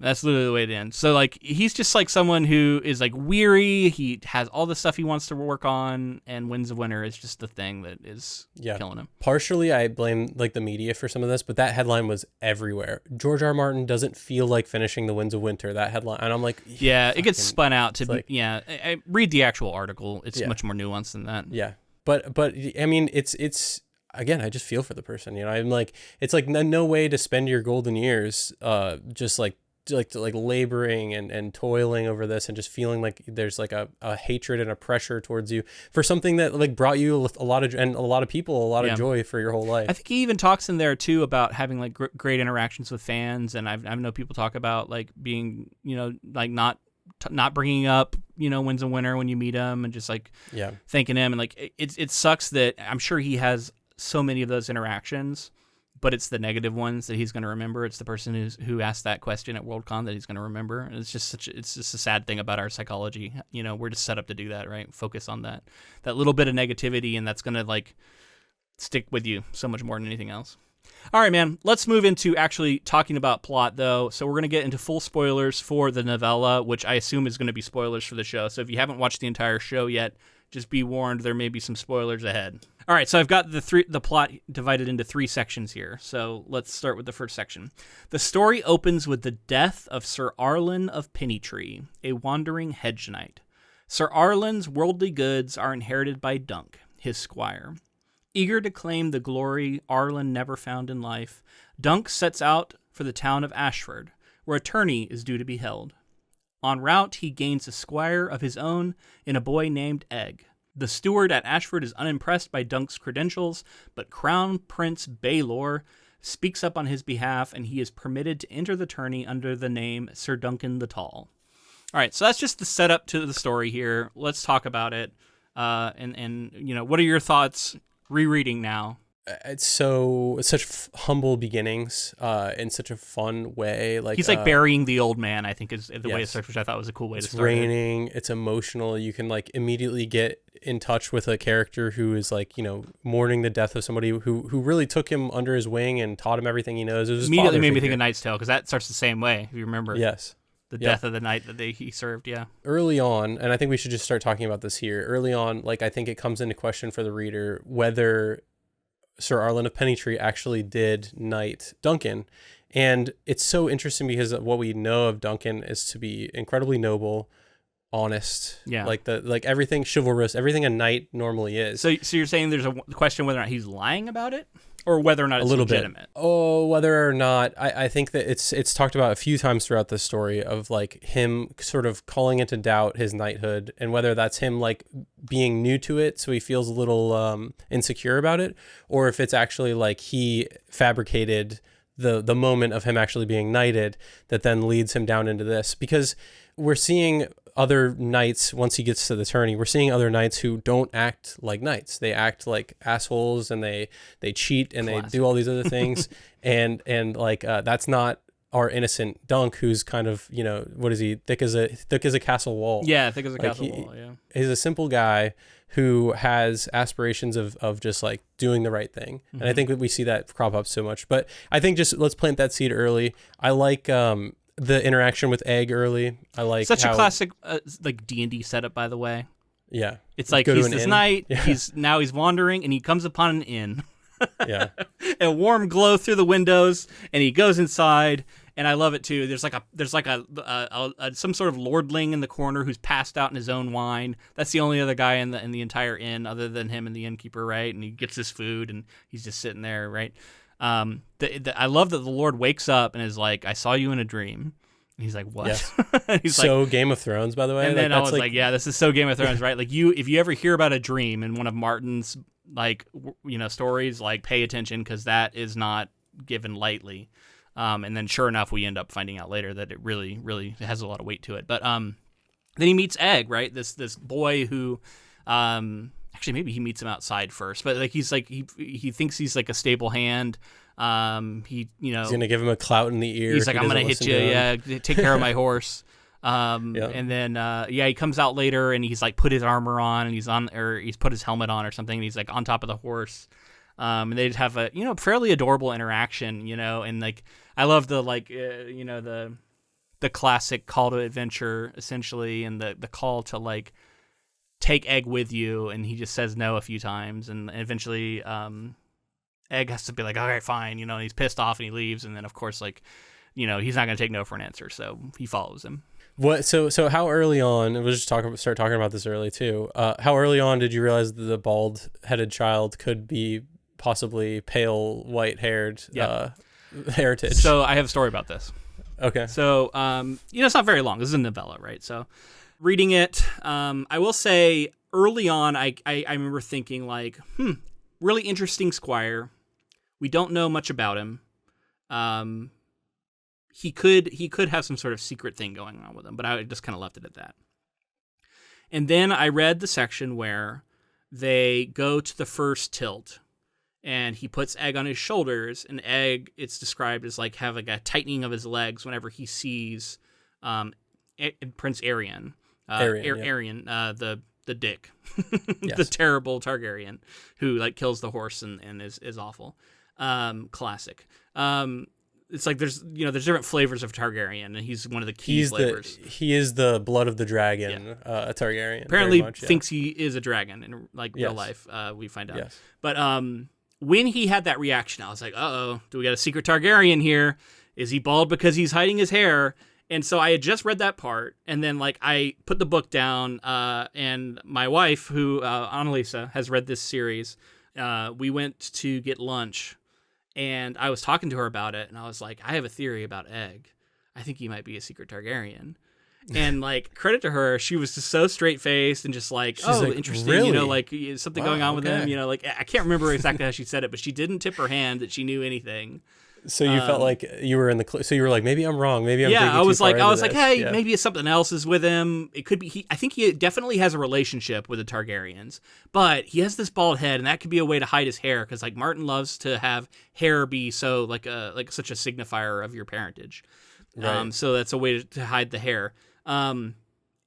That's literally the way it ends. So, like, he's just, like, someone who is, like, weary. He has all the stuff he wants to work on, and Winds of Winter is just the thing that is killing him. Partially, I blame, like, the media for some of this, but that headline was everywhere. George R. R. Martin doesn't feel like finishing The Winds of Winter, that headline. And I'm like... Yeah, it gets spun out to... Like, I read the actual article. It's much more nuanced than that. Yeah. But I mean, it's again, I just feel for the person, I'm like, it's like no way to spend your golden years just like laboring and toiling over this and just feeling like there's like a hatred and a pressure towards you for something that like brought you a lot of people of joy for your whole life. I think he even talks in there too about having like great interactions with fans, and I know people talk about like being like not bringing up Winds of Winter when you meet him, and just like thanking him, and like it sucks that I'm sure he has so many of those interactions, but it's the negative ones that he's going to remember. It's the person who asked that question at Worldcon that he's going to remember, and it's just a sad thing about our psychology. We're just set up to do that, right? Focus on that little bit of negativity, and that's going to like stick with you so much more than anything else. All right, man, let's move into actually talking about plot, though. So we're going to get into full spoilers for the novella, which I assume is going to be spoilers for the show. So if you haven't watched the entire show yet, just be warned, there may be some spoilers ahead. All right, so I've got the plot divided into 3 sections here. So let's start with the first section. The story opens with the death of Sir Arlen of Pennytree, a wandering hedge knight. Sir Arlen's worldly goods are inherited by Dunk, his squire. Eager to claim the glory Arlen never found in life, Dunk sets out for the town of Ashford, where a tourney is due to be held. En route, he gains a squire of his own in a boy named Egg. The steward at Ashford is unimpressed by Dunk's credentials, but Crown Prince Baelor speaks up on his behalf, and he is permitted to enter the tourney under the name Sir Duncan the Tall. All right, so that's just the setup to the story here. Let's talk about it. And what are your thoughts rereading now? It's such humble beginnings in such a fun way. Like he's like burying the old man, I think is the way it starts, which I thought was a cool way to start. It's raining. It's emotional. You can like immediately get in touch with a character who is like mourning the death of somebody who really took him under his wing and taught him everything he knows. It was immediately made me think of Knight's Tale, because that starts the same way, if you remember. Yes. The death of the knight that he served, yeah. Early on, and I think we should just start talking about this here. Early on, like I think it comes into question for the reader whether Sir Arlen of Pennytree actually did knight Duncan. And it's so interesting because what we know of Duncan is to be incredibly noble, honest, like everything chivalrous, everything a knight normally is. So you're saying there's a question whether or not he's lying about it? or whether or not it's legitimate. Bit. Oh, whether or not, I think that it's talked about a few times throughout the story of like him sort of calling into doubt his knighthood, and whether that's him like being new to it, so he feels a little insecure about it, or if it's actually like he fabricated the moment of him actually being knighted that then leads him down into this. Because we're seeing other knights, once he gets to the tourney, we're seeing other knights who don't act like knights. They act like assholes, and they cheat, and Classic. They do all these other things. and like that's not our innocent Dunk, who's kind of, you know, what is he? Thick as a castle wall. Yeah, thick as a castle wall. Yeah, he's a simple guy who has aspirations of just like doing the right thing. Mm-hmm. And I think that we see that crop up so much. But I think just let's plant that seed early. I like the interaction with Egg early. I like such a classic like D&D setup, by the way. Yeah, it's like he's this knight. Yeah. He's wandering, and he comes upon an inn. Yeah, a warm glow through the windows, and he goes inside. And I love it too. There's like a some sort of lordling in the corner who's passed out in his own wine. That's the only other guy in the entire inn other than him and the innkeeper, right? And he gets his food, and he's just sitting there, right? I love that the Lord wakes up and is like, "I saw you in a dream." And he's like, "What?" Yes. He's so like, Game of Thrones, by the way. And then I was like, "Yeah, this is so Game of Thrones, right?" Like if you ever hear about a dream in one of Martin's like stories, like pay attention, because that is not given lightly. And then sure enough, we end up finding out later that it really, really has a lot of weight to it. But then he meets Egg, right? This boy who, actually maybe he meets him outside first, but like he's like he thinks he's like a stable hand. He's gonna give him a clout in the ear. He's like, I'm gonna hit you, yeah, take care of my horse. And then he comes out later and he's like put his armor on, and he's put his helmet on or something, and he's like on top of the horse. And they'd have a fairly adorable interaction, and like I love the like the classic call to adventure essentially, and the call to like take Egg with you, and he just says no a few times, and eventually Egg has to be like, all right, fine, and he's pissed off and he leaves, and then of course like he's not going to take no for an answer, so he follows him. What? So how early on? We'll just start talking about this early too. How early on did you realize that the bald-headed child could be possibly pale, white-haired heritage? So I have a story about this. Okay. So it's not very long. This is a novella, right? So reading it, I will say early on, I remember thinking like, really interesting squire. We don't know much about him. He could have some sort of secret thing going on with him, but I just kind of left it at that. And then I read the section where they go to the first tilt, and he puts Egg on his shoulders, and Egg, it's described as like having a tightening of his legs whenever he sees Prince Aerion. Aerion, the dick, yes. The terrible Targaryen who like kills the horse and is awful. Classic. It's like there's different flavors of Targaryen, and he's one of the key flavors. He is the blood of the dragon, a Targaryen. Apparently thinks he is a dragon in like real life. We find out. Yes. But when he had that reaction, I was like, uh-oh, do we got a secret Targaryen here? Is he bald because he's hiding his hair? And so I had just read that part, and then like I put the book down, and my wife, who Annalisa, has read this series. We went to get lunch, and I was talking to her about it, and I was like, I have a theory about Egg. I think he might be a secret Targaryen. And like, credit to her, she was just so straight faced and just like, she's like, interesting, really? Like something going on with him, like I can't remember exactly how she said it, but she didn't tip her hand that she knew anything. So you felt like you were so you were like, maybe I'm wrong, maybe I'm I was like, hey, maybe something else is with him. It could be I think he definitely has a relationship with the Targaryens, but he has this bald head, and that could be a way to hide his hair, because like Martin loves to have hair be so like such a signifier of your parentage. Right. So that's a way to hide the hair. And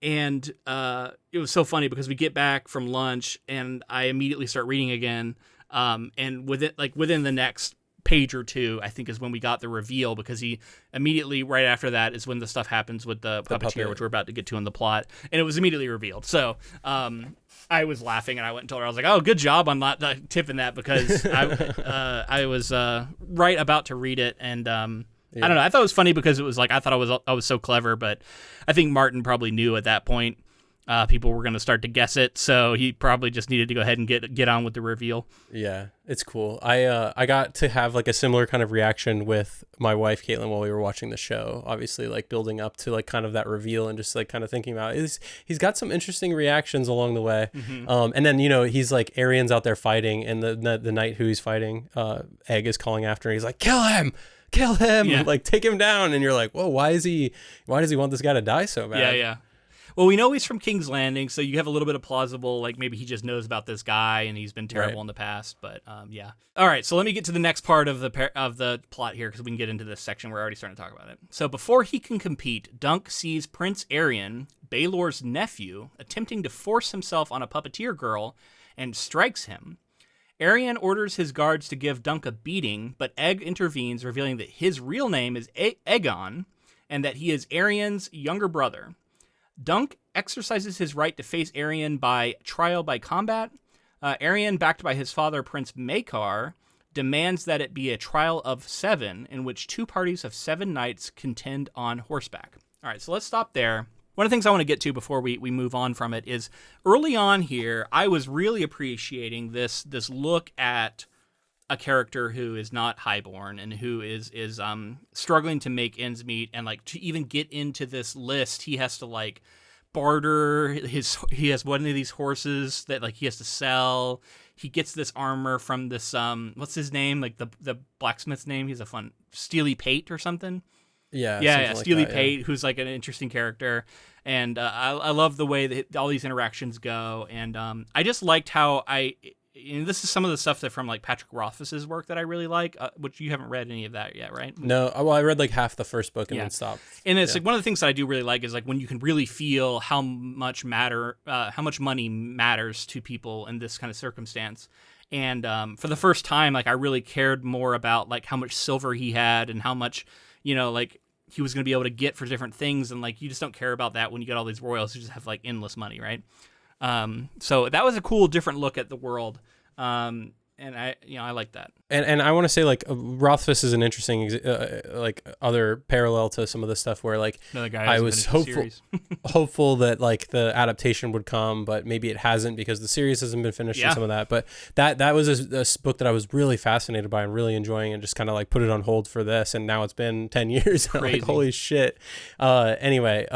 it was so funny because we get back from lunch, and I immediately start reading again. And within the next page or two, I think is when we got the reveal, because he immediately right after that is when the stuff happens with the puppeteer, which we're about to get to in the plot, and it was immediately revealed. So I was laughing, and I went and told her, I was like, oh, good job on not tipping that, because I was right about to read it, and I don't know, I thought it was funny because it was like I thought I was so clever, but I think Martin probably knew at that point. people were going to start to guess it, so he probably just needed to go ahead and get on with the reveal. Yeah, it's cool. I got to have like a similar kind of reaction with my wife Caitlin while we were watching the show. Obviously, like building up to like kind of that reveal and just like kind of thinking about it. He's got some interesting reactions along the way. And then he's like Aryan's out there fighting, and the knight who he's fighting, Egg is calling after, and he's like, kill him, Yeah. like take him down. And you're like, whoa, why does he want this guy to die so bad? Yeah. Well, we know he's from King's Landing, so you have a little bit of plausible, like maybe he just knows about this guy and he's been terrible in the past. But yeah. All right, so let me get to the next part of the plot here, because we can get into this section. We're already starting to talk about it. So before he can compete, Dunk sees Prince Aryan, Baelor's nephew, attempting to force himself on a puppeteer girl and strikes him. Aryan orders his guards to give Dunk a beating, but Egg intervenes, revealing that his real name is Aegon and that he is Aryan's younger brother. Dunk exercises his right to face Aryan by trial by combat. Aryan, backed by his father, Prince Maekar, demands that it be a trial of 7, in which 2 parties of 7 knights contend on horseback. All right, so let's stop there. One of the things I want to get to before we move on from it is early on here, I was really appreciating this look at a character who is not highborn and who is struggling to make ends meet, and like to even get into this list, he has to like barter he has one of these horses that like he has to sell. He gets this armor from this what's his name, like the blacksmith's name, he's a fun Steely Pate or something. Yeah, Steely Pate, who's like an interesting character, and I love the way that all these interactions go, and I just liked how this is some of the stuff that from like Patrick Rothfuss's work that I really like, which you haven't read any of that yet, right? No, well, I read like half the first book and then stopped. And it's like one of the things that I do really like is like when you can really feel how much money matters to people in this kind of circumstance. And for the first time, like I really cared more about like how much silver he had and how much, like he was going to be able to get for different things. And like you just don't care about that when you get all these royals who just have like endless money, right? So that was a cool, different look at the world. And I like that. And I want to say like Rothfuss is an interesting like other parallel to some of the stuff where like I was hopeful that like the adaptation would come, but maybe it hasn't because the series hasn't been finished and some of that. But that was a book that I was really fascinated by and really enjoying, and just kind of like put it on hold for this. And now it's been 10 years. Like holy shit. Anyway,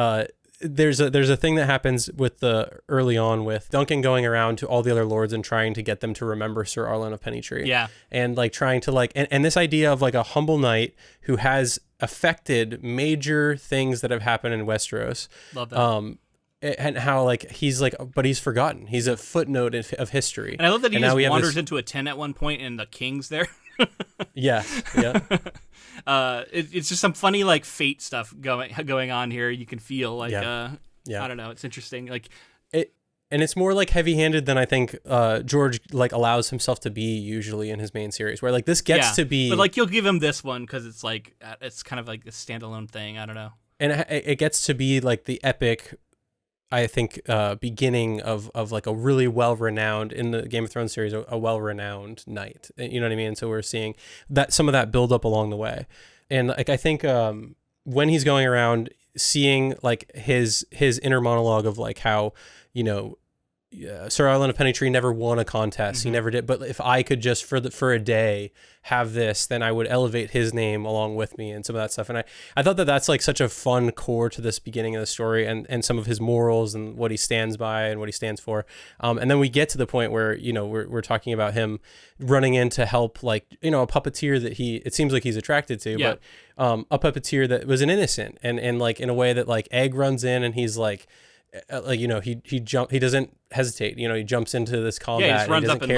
there's a thing that happens with the early on with Duncan going around to all the other lords and trying to get them to remember Sir Arlen of Pennytree. Yeah. And like trying to like, and this idea of like a humble knight who has affected major things that have happened in Westeros. Love that. And how like he's like, but he's forgotten. He's a footnote of history. And I love that he just wanders into a tent at one point and the king's there. Yeah. It's just some funny like fate stuff going on here. You can feel like I don't know, it's interesting. Like and it's more like heavy-handed than I think George like allows himself to be usually in his main series, where like this gets to be, but like you'll give him this one because it's like it's kind of like a standalone thing. I don't know, and it gets to be like the epic, I think, beginning of like a really well-renowned, in the Game of Thrones series, a well-renowned knight. You know what I mean? So we're seeing that some of that build up along the way. And like I think when he's going around seeing like his inner monologue of like how, Sir Arlen of Pennytree never won a contest. Mm-hmm. He never did. But if I could just for a day have this, then I would elevate his name along with me and some of that stuff. And I thought that that's like such a fun core to this beginning of the story, and some of his morals and what he stands by and what he stands for. And then we get to the point where, we're talking about him running in to help, like, a puppeteer that it seems like he's attracted to, but a puppeteer that was an innocent, and like in a way that like Egg runs in and he's like, he doesn't hesitate. He jumps into this combat. Yeah, he just runs up and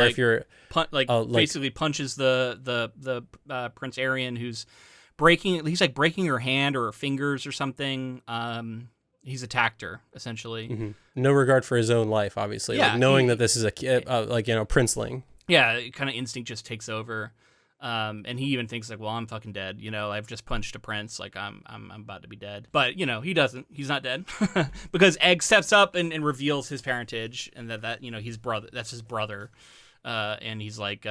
like, basically punches the Prince Aryan, who's breaking. He's like breaking her hand or her fingers or something. He's attacked her essentially. Mm-hmm. No regard for his own life, obviously. Yeah, like knowing that this is a princeling. Yeah, kind of instinct just takes over. And he even thinks like, well, I'm fucking dead. I've just punched a prince. Like I'm about to be dead. But he doesn't. He's not dead because Egg steps up and reveals his parentage, and that his brother. That's his brother. And he's like,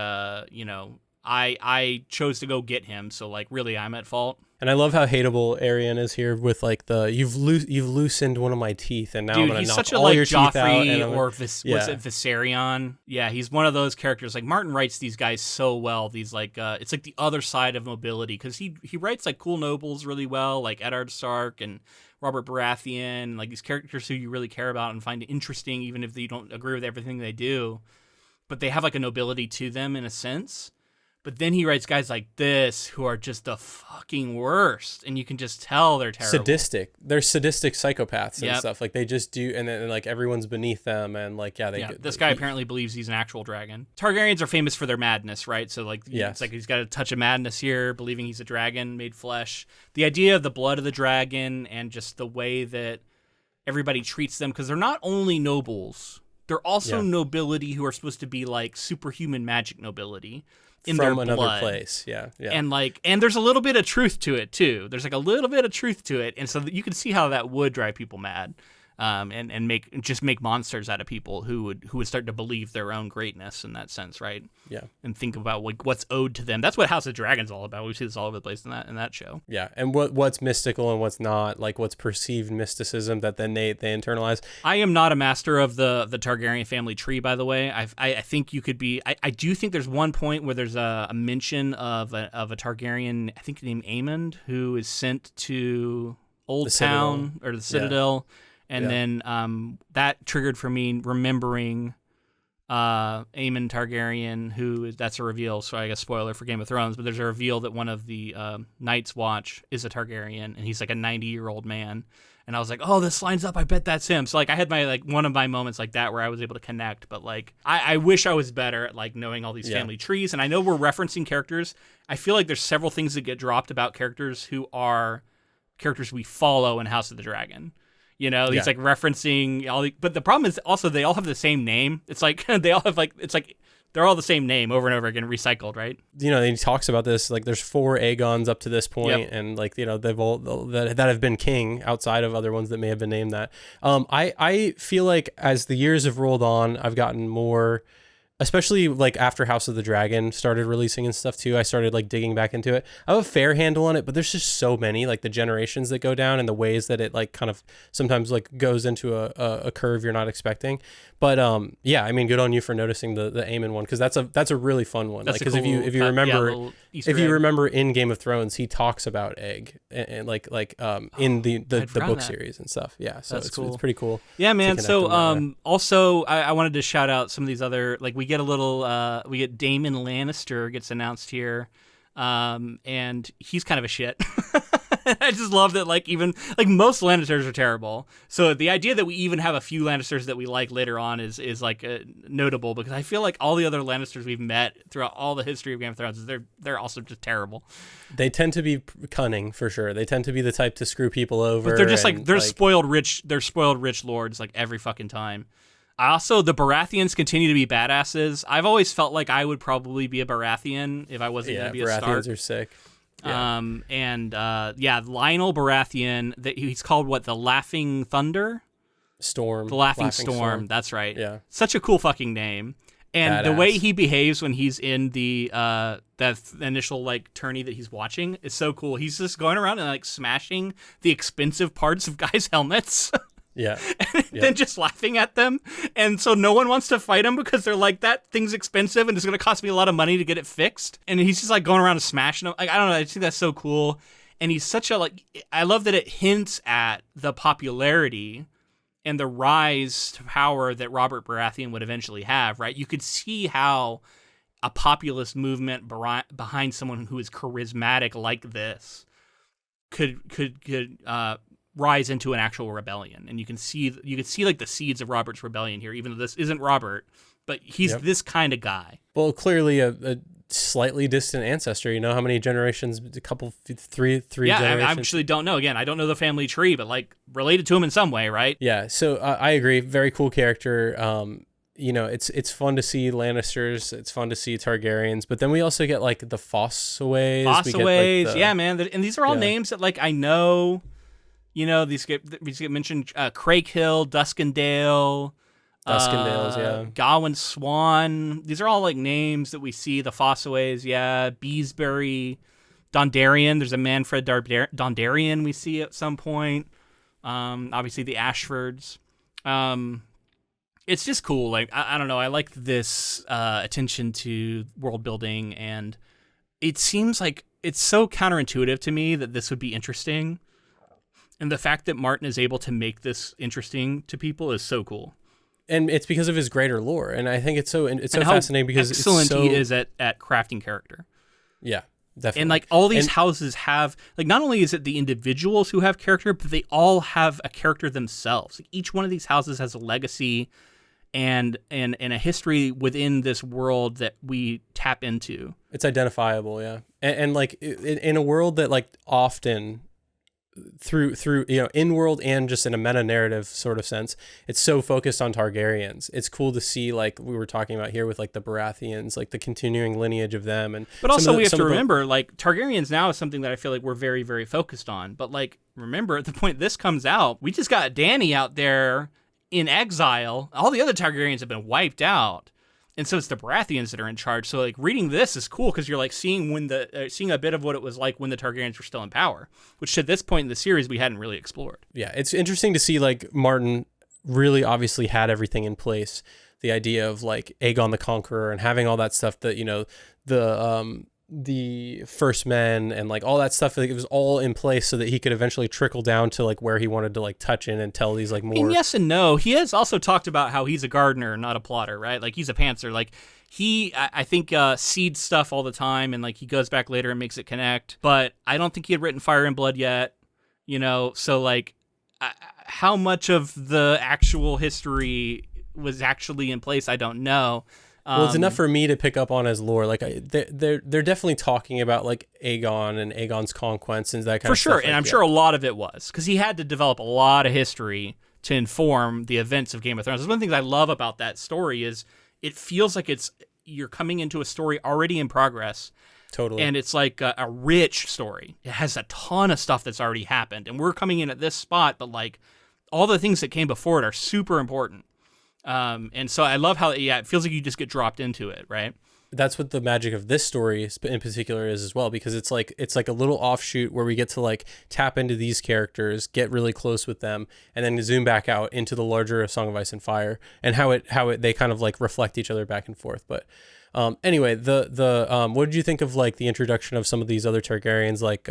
I chose to go get him, so like really I'm at fault. And I love how hateable Arian is here with like you've loosened one of my teeth, and now I'm gonna knock such all your teeth out. Joffrey or what's it, Viserion? Yeah, he's one of those characters. Like Martin writes these guys so well. These like it's like the other side of nobility, because he writes like cool nobles really well, like Eddard Stark and Robert Baratheon, like these characters who you really care about and find interesting, even if you don't agree with everything they do. But they have like a nobility to them in a sense. But then he writes guys like this who are just the fucking worst, and you can just tell they're terrible. Sadistic. They're sadistic psychopaths and stuff. Like they just do, and then like everyone's beneath them, and like this guy apparently believes he's an actual dragon. Targaryens are famous for their madness, right? So like it's like he's got a touch of madness here, believing he's a dragon made flesh. The idea of the blood of the dragon and just the way that everybody treats them, because they're not only nobles, they're also nobility who are supposed to be like superhuman magic nobility. In from their another blood. place, yeah, and there's a little bit of truth to it too. There's like a little bit of truth to it, and so you can see how that would drive people mad, and make monsters out of people who would start to believe their own greatness in that sense, right? Yeah, and think about like what's owed to them. That's what House of Dragon's all about. We see this all over the place in that show. Yeah, and what's mystical and what's not, like what's perceived mysticism that then they internalize. I am not a master of the Targaryen family tree, by the way. I think you could be. I do think there's one point where there's a mention of a Targaryen, I think named Aemond, who is sent to Old Town or the Citadel. Yeah. And then that triggered for me remembering Aemon Targaryen, that's a reveal, so I guess spoiler for Game of Thrones, but there's a reveal that one of the Night's Watch is a Targaryen, and he's like a 90-year-old man. And I was like, oh, this lines up, I bet that's him. So like I had my like one of my moments like that where I was able to connect, but like I wish I was better at like knowing all these family trees. And I know we're referencing characters. I feel like there's several things that get dropped about characters who are characters we follow in House of the Dragon. You know, he's like referencing all but the problem is also they all have the same name. It's like they all have like, it's like they're all the same name over and over again, recycled, right? You know, he talks about this, like there's 4 Aegons up to this point, and like, you know, they've all that have been king outside of other ones that may have been named that. I feel like as the years have rolled on, I've gotten more, especially like after House of the Dragon started releasing and stuff too, I started like digging back into it. I have a fair handle on it, but there's just so many, like the generations that go down and the ways that it like kind of sometimes like goes into a curve you're not expecting. But yeah, I mean, good on you for noticing the Aemon one, because that's a really fun one. That's like, because cool, if you remember in Game of Thrones, he talks about egg and in the book series and stuff. Yeah, so it's pretty cool. Yeah, man. So also I wanted to shout out some of these other, like we get a little we get Daemon Lannister gets announced here, and he's kind of a shit. I just love that, like, even like most Lannisters are terrible. So the idea that we even have a few Lannisters that we like later on is like notable, because I feel like all the other Lannisters we've met throughout all the history of Game of Thrones, they're also just terrible. They tend to be cunning for sure. They tend to be the type to screw people over. But they're just like spoiled rich. They're spoiled rich lords like every fucking time. Also, the Baratheons continue to be badasses. I've always felt like I would probably be a Baratheon if I wasn't going to be a Stark. Baratheons are sick. Yeah. Lionel Baratheon, he's called what? The Laughing Thunder? Storm. The Laughing Storm. That's right. Yeah. Such a cool fucking name. And the way he behaves when he's in the that initial like tourney that he's watching is so cool. He's just going around and like smashing the expensive parts of guys' helmets. Yeah. And then just laughing at them. And so no one wants to fight him because they're like, that thing's expensive and it's going to cost me a lot of money to get it fixed. And he's just like going around and smashing them. Like, I don't know. I think that's so cool. And he's such a, like, I love that it hints at the popularity and the rise to power that Robert Baratheon would eventually have, right? You could see how a populist movement behind someone who is charismatic like this could rise into an actual rebellion. And you can see like the seeds of Robert's rebellion here, even though this isn't Robert, but he's this kind of guy. Well, clearly a slightly distant ancestor. You know how many generations? Three generations. I actually don't know. Again, I don't know the family tree, but like related to him in some way, right? Yeah. So I agree. Very cool character. You know, it's fun to see Lannisters. It's fun to see Targaryens, but then we also get like the Fossaways. Yeah, man. And these are all names that like I know. You know, these get mentioned. Craighill, Duskendale, Duskendales, yeah. Gawain Swan. These are all like names that we see. The Fossaways, yeah. Beesbury, Dondarrion. There's a Manfred Dondarrion we see at some point. Obviously the Ashfords. It's just cool. Like I don't know. I like this attention to world building, and it seems like it's so counterintuitive to me that this would be interesting. And the fact that Martin is able to make this interesting to people is so cool. And it's because of his greater lore, and I think it's so fascinating because excellent it's so, he is at crafting character. Yeah, definitely. And like all these houses have, like, not only is it the individuals who have character, but they all have a character themselves. Like, each one of these houses has a legacy and a history within this world that we tap into. It's identifiable, yeah. And like in a world that like often through in world and just in a meta narrative sort of sense, it's so focused on Targaryens. It's cool to see, like we were talking about here with like the Baratheons, like the continuing lineage of them. But also we have to remember, like, Targaryens now is something that I feel like we're very, very focused on. But like, remember, at the point this comes out, we just got Dany out there in exile. All the other Targaryens have been wiped out. And so it's the Baratheons that are in charge. So like reading this is cool because you're like seeing seeing a bit of what it was like when the Targaryens were still in power, which at this point in the series we hadn't really explored. Yeah, it's interesting to see like Martin really obviously had everything in place. The idea of like Aegon the Conqueror and having all that stuff that, you know, the First Men and like all that stuff, like it was all in place so that he could eventually trickle down to like where he wanted to like touch in and tell these like more. And yes and no. He has also talked about how he's a gardener, not a plotter, right? Like he's a pantser. Like he, I think, seeds stuff all the time, and like he goes back later and makes it connect. But I don't think he had written Fire and Blood yet, you know. So like, how much of the actual history was actually in place, I don't know. Well, it's enough for me to pick up on as lore. Like they're definitely talking about like Aegon and Aegon's conquests and that kind of stuff. For sure, and I'm sure a lot of it was because he had to develop a lot of history to inform the events of Game of Thrones. That's one of the things I love about that story is it feels like you're coming into a story already in progress. Totally. And it's like a rich story. It has a ton of stuff that's already happened, and we're coming in at this spot, but like all the things that came before it are super important. And so I love how, it feels like you just get dropped into it, right? That's what the magic of this story in particular is as well, because it's like a little offshoot where we get to like tap into these characters, get really close with them, and then zoom back out into the larger Song of Ice and Fire and how they kind of like reflect each other back and forth. But anyway, what did you think of like the introduction of some of these other Targaryens like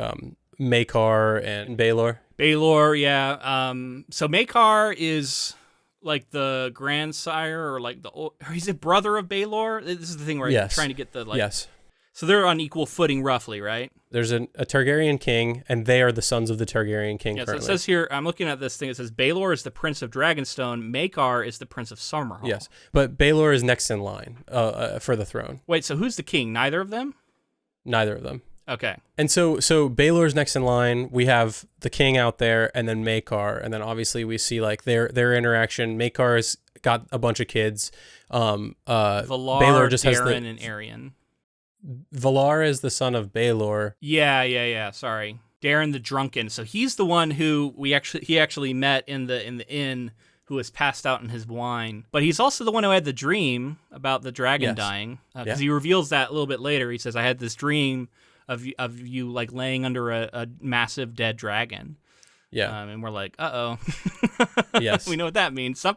Maekar and Baelor? Baelor, yeah. So Maekar is like the grandsire, or like or he's a brother of Baelor. This is the thing where I'm trying to get the like. Yes. So they're on equal footing, roughly, right? There's a Targaryen king, and they are the sons of the Targaryen king. Yeah. Currently. So it says here, I'm looking at this thing. It says Baelor is the prince of Dragonstone. Maekar is the prince of Summerhall. Yes, but Baelor is next in line for the throne. Wait, so who's the king? Neither of them? Neither of them. Okay. And so Baelor's next in line. We have the king out there, and then Maekar, and then obviously we see like their interaction. Maekar's got a bunch of kids. Valar, Baelor just Daeron, and Aerion. Valar is the son of Baelor. Yeah. Sorry, Daeron the Drunken. So he's the one who he actually met in the inn, who was passed out in his wine. But he's also the one who had the dream about the dragon dying, because he reveals that a little bit later. He says, "I had this dream of you like laying under a massive dead dragon." Yeah. And we're like, uh-oh. Yes. We know what that means. Some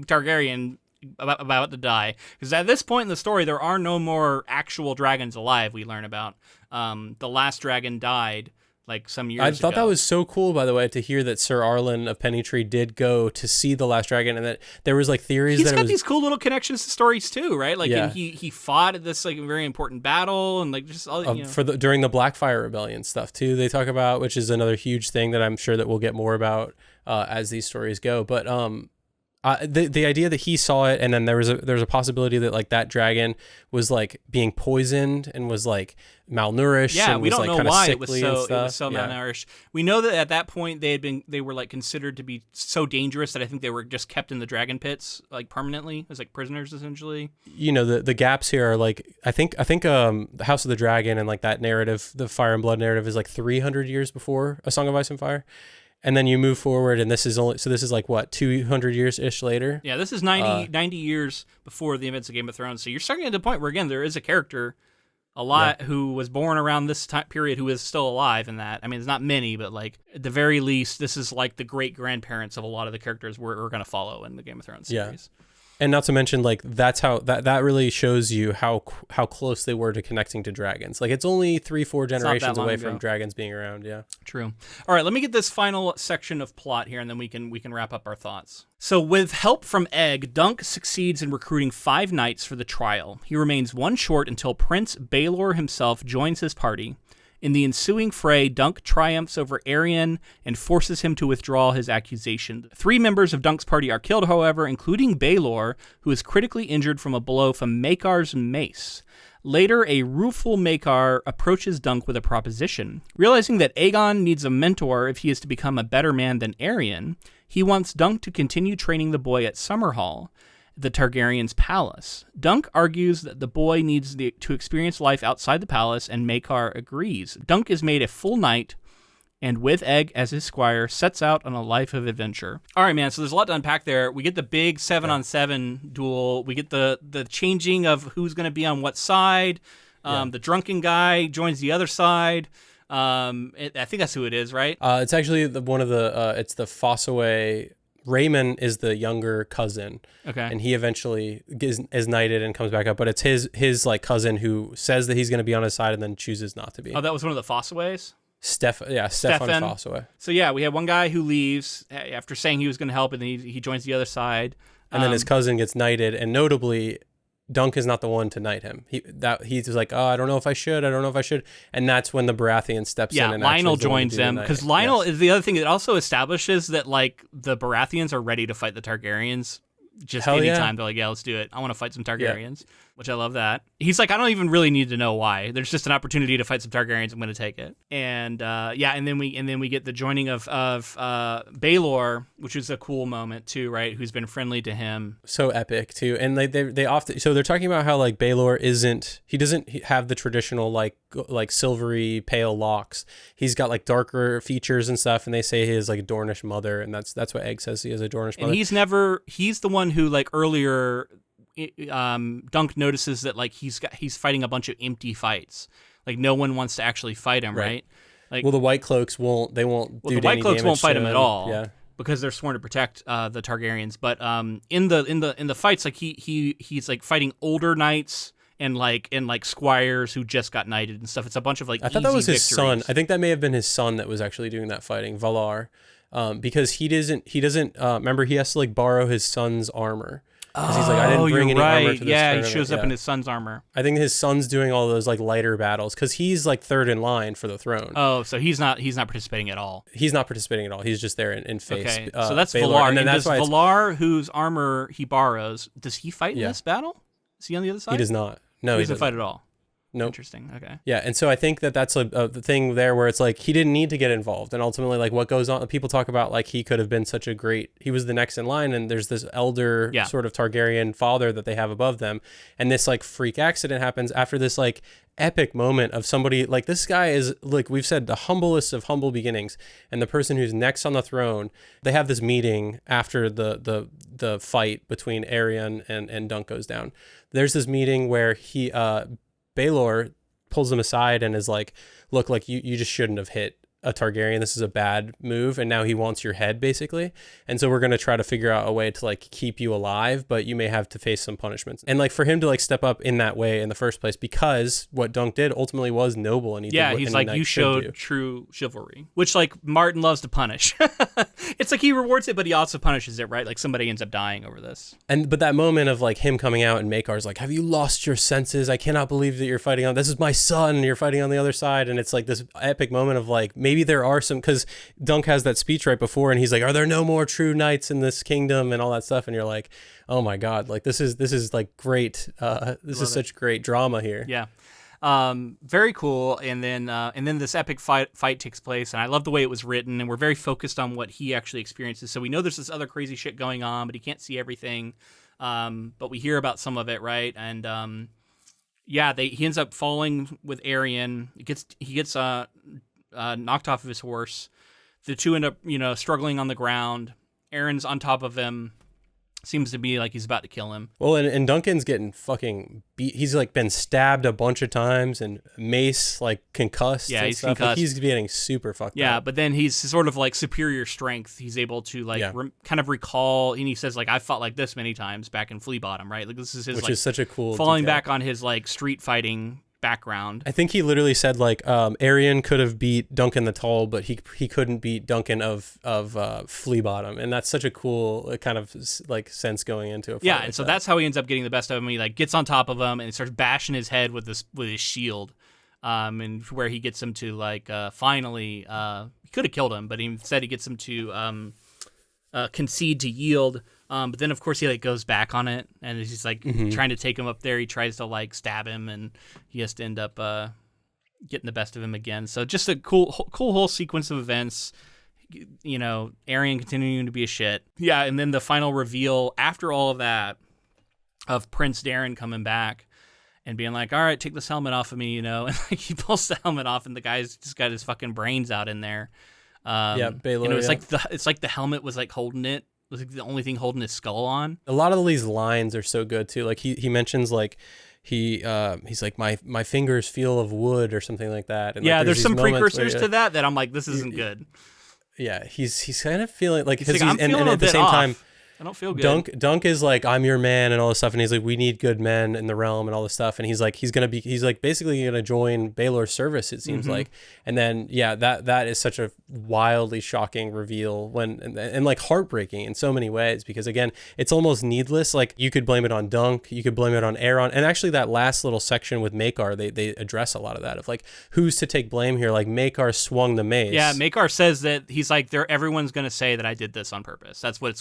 Targaryen about to die. Because at this point in the story, there are no more actual dragons alive, we learn about. The last dragon died like some years ago. I thought that was so cool, by the way, to hear that Sir Arlen of Pennytree did go to see the last dragon, and that there was like theories He's that got these cool little connections to stories too, right? Like, and he fought at this like very important battle, and like just all during the Blackfire Rebellion stuff too. They talk about, which is another huge thing that I'm sure that we'll get more about as these stories go. But the idea that he saw it, and then there's a possibility that like that dragon was like being poisoned and was like malnourished. Yeah, and we was, don't like, know why it was so malnourished. We know that at that point they were like considered to be so dangerous that I think they were just kept in the dragon pits like permanently as like prisoners essentially. You know, the gaps here are like I think the House of the Dragon and like that narrative, the Fire and Blood narrative, is like 300 years before A Song of Ice and Fire. And then you move forward, and this is like what, 200 years-ish later? Yeah, this is 90 years before the events of Game of Thrones. So you're starting at the point where, again, there is a character who was born around this time period who is still alive in that. I mean, there's not many, but like at the very least, this is like the great-grandparents of a lot of the characters we're going to follow in the Game of Thrones series. Yeah. And not to mention, like, that's how that really shows you how close they were to connecting to dragons. Like, it's only 3-4 generations away from dragons being around. Yeah, true. All right, let me get this final section of plot here, and then we can wrap up our thoughts. So, with help from Egg, Dunk succeeds in recruiting 5 knights for the trial. He remains one short until Prince Baelor himself joins his party. In the ensuing fray, Dunk triumphs over Aerion and forces him to withdraw his accusation. 3 members of Dunk's party are killed, however, including Baelor, who is critically injured from a blow from Makar's mace. Later, a rueful Makar approaches Dunk with a proposition. Realizing that Aegon needs a mentor if he is to become a better man than Aerion, he wants Dunk to continue training the boy at Summerhall, the Targaryen's palace. Dunk argues that the boy needs to experience life outside the palace, and Makar agrees. Dunk is made a full knight, and with Egg as his squire, sets out on a life of adventure. All right, man, so there's a lot to unpack there. We get the big 7-on-7 duel. We get the changing of who's going to be on what side. The drunken guy joins the other side. I think that's who it is, right? It's actually it's the Fossaway. Raymond is the younger cousin. Okay. And he eventually is knighted and comes back up, but it's his like cousin who says that he's going to be on his side and then chooses not to be. Oh, that was one of the Fossaways? Stefan Fossaway. So yeah, we had one guy who leaves after saying he was going to help, and then he joins the other side. And then his cousin gets knighted, and notably, Dunk is not the one to knight him. He's like, oh, I don't know if I should. And that's when the Baratheon steps in. And Lionel joins them, because Lionel is the other thing that also establishes that like the Baratheons are ready to fight the Targaryens. Just anytime they're like, yeah, let's do it. I want to fight some Targaryens, which I love that. He's like, I don't even really need to know why. There's just an opportunity to fight some Targaryens. I'm going to take it. And and then we get the joining of Baelor, which is a cool moment too, right? Who's been friendly to him. So epic too. And they often, so they're talking about how like Baelor doesn't have the traditional like silvery pale locks. He's got like darker features and stuff, and they say he is like a Dornish mother, and that's what Egg says, he is a Dornish mother. And he's the one who like earlier Dunk notices that like he's fighting a bunch of empty fights. Like no one wants to actually fight him, right? Like, well, the White Cloaks won't do any damage. The White Cloaks won't fight him at all, because they're sworn to protect the Targaryens. But in the fights, like he's like fighting older knights and squires who just got knighted and stuff. It's a bunch of like. I thought that was his son. I think that may have been his son that was actually doing that fighting, Valar, because he doesn't. Remember, he has to like borrow his son's armor. Because he's like, I didn't bring any armor to this tournament. He shows up in his son's armor. I think his son's doing all those like lighter battles because he's like third in line for the throne. Oh, so he's not participating at all. He's not participating at all. He's just there in face. Okay, so that's Valar. And then that's why Valar, whose armor he borrows, does he fight in this battle? Is he on the other side? He does not. No, he doesn't fight at all. Nope. Interesting. Okay. Yeah, and so I think that's the thing there where it's like he didn't need to get involved, and ultimately like what goes on. People talk about like he could have been he was the next in line, and there's this elder sort of Targaryen father that they have above them, and this like freak accident happens after this like epic moment of somebody like this guy is like we've said the humblest of humble beginnings, and the person who's next on the throne. They have this meeting after the fight between Aerion and Dunk goes down. There's this meeting where Baelor pulls him aside and is like, look, like you just shouldn't have hit a Targaryen. This is a bad move, and now he wants your head, basically. And so we're going to try to figure out a way to like keep you alive, but you may have to face some punishments. And like for him to like step up in that way in the first place, because what Dunk did ultimately was noble, and he's like, you showed true chivalry, which like Martin loves to punish. It's like he rewards it, but he also punishes it, right? Like somebody ends up dying over this. But that moment of like him coming out and Makar's like, have you lost your senses? I cannot believe that you're fighting on, this is my son, and you're fighting on the other side. And it's like this epic moment of like, maybe there are some, because Dunk has that speech right before, and he's like, are there no more true knights in this kingdom and all that stuff, and you're like, oh my god, like this is like great, this is such great drama here. Very cool. And then this epic fight takes place, and I love the way it was written, and we're very focused on what he actually experiences. So we know there's this other crazy shit going on, but he can't see everything, but we hear about some of it, right? And he ends up falling with Aerion. He gets knocked off of his horse. The two end up, struggling on the ground. Aaron's on top of him. Seems to be like he's about to kill him. Well, and Duncan's getting fucking beat. He's like been stabbed a bunch of times and Mace like concussed. Yeah, and he's stuff. concussed. Like, he's getting super fucked up. Yeah, but then he's sort of like superior strength. He's able to like kind of recall, and he says like, "I've fought like this many times back in Flea Bottom," right? Like this is his which is such a cool falling detail. back on his like street fighting background. I think he literally said like Arian could have beat Duncan the Tall, but he couldn't beat Duncan of Flea Bottom, and that's such a cool kind of like sense going into it. Yeah, and so that's how he ends up getting the best of him. He like gets on top of him and he starts bashing his head with his shield, and where he gets him to like finally he could have killed him, but instead he gets him to concede to yield. But then of course he like goes back on it, and he's like trying to take him up there. He tries to like stab him, and he has to end up getting the best of him again. So just a cool whole sequence of events. Arian continuing to be a shit. Yeah, and then the final reveal after all of that of Prince Darren coming back and being like, "All right, take this helmet off of me," and like he pulls the helmet off, and the guy's just got his fucking brains out in there. Baylor. It's like the helmet was like holding it. It was like the only thing holding his skull on. A lot of these lines are so good too. Like he mentions like he's like my fingers feel of wood or something like that. And yeah, like, there's some precursors to that I'm like, this isn't good. Yeah, he's kind of feeling like because and at the same time I don't feel good. Dunk is like, I'm your man and all this stuff, and he's like, we need good men in the realm and all this stuff, and he's like basically gonna join Baelor's service, it seems like. And then that is such a wildly shocking reveal and like heartbreaking in so many ways, because again, it's almost needless. Like you could blame it on Dunk, you could blame it on Aaron, and actually that last little section with Maekar, they address a lot of that of like who's to take blame here. Like Maekar swung the mace. Yeah, Maekar says that he's like, everyone's gonna say that I did this on purpose. That's what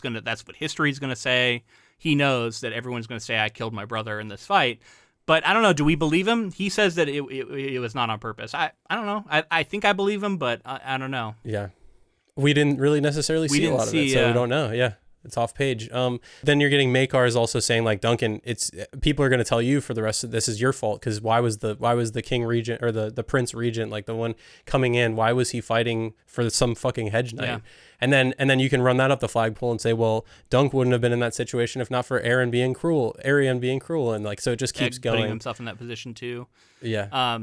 history's going to say. He knows that everyone's going to say I killed my brother in this fight. But I don't know. Do we believe him? He says that it was not on purpose. I don't know. I think I believe him, but I don't know. Yeah. We didn't really necessarily see a lot of it, so we don't know. Yeah. It's off page. Then you're getting Maekar is also saying like, Duncan, people are going to tell you for the rest of this is your fault, because why was the king regent or the prince regent, like the one coming in, why was he fighting for some fucking hedge knight? Yeah. And then you can run that up the flagpole and say, well, Dunk wouldn't have been in that situation if not for Arian being cruel, and like, so it just keeps going. Putting himself in that position too. Yeah.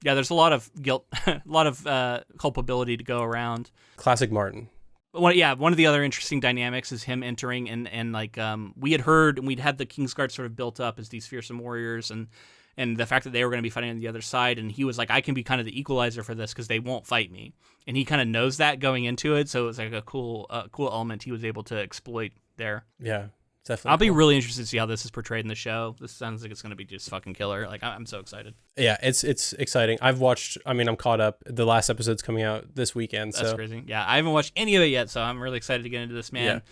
Yeah. There's a lot of guilt, a lot of culpability to go around. Classic Martin. One of the other interesting dynamics is him entering and like we had heard and we'd had the Kingsguard sort of built up as these fearsome warriors, and the fact that they were going to be fighting on the other side, and he was like, I can be kind of the equalizer for this because they won't fight me, and he kind of knows that going into it, so it was like a cool element he was able to exploit there. Yeah, definitely. I'll be really interested to see how this is portrayed in the show. This sounds like it's going to be just fucking killer. Like I'm so excited. Yeah, it's exciting. I'm caught up. The last episode's coming out this weekend. That's crazy. Yeah, I haven't watched any of it yet, so I'm really excited to get into this, man.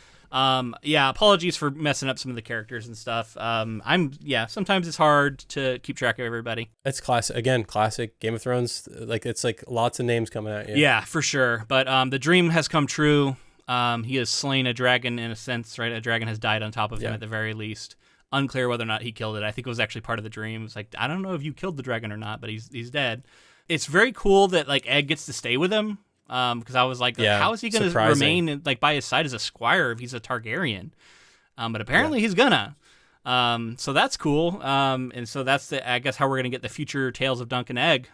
Yeah. Apologies for messing up some of the characters and stuff. Sometimes it's hard to keep track of everybody. It's classic Game of Thrones. Like it's like lots of names coming at you. Yeah, for sure. But the dream has come true. He has slain a dragon in a sense, right? A dragon has died on top of him at the very least. Unclear whether or not he killed it. I think it was actually part of the dream. It's like, I don't know if you killed the dragon or not, but he's dead. It's very cool that like Egg gets to stay with him. Because I was like, how is he going to remain like by his side as a squire if he's a Targaryen? But apparently he's gonna. So that's cool. And so that's I guess how we're gonna get the future tales of Dunk and Egg,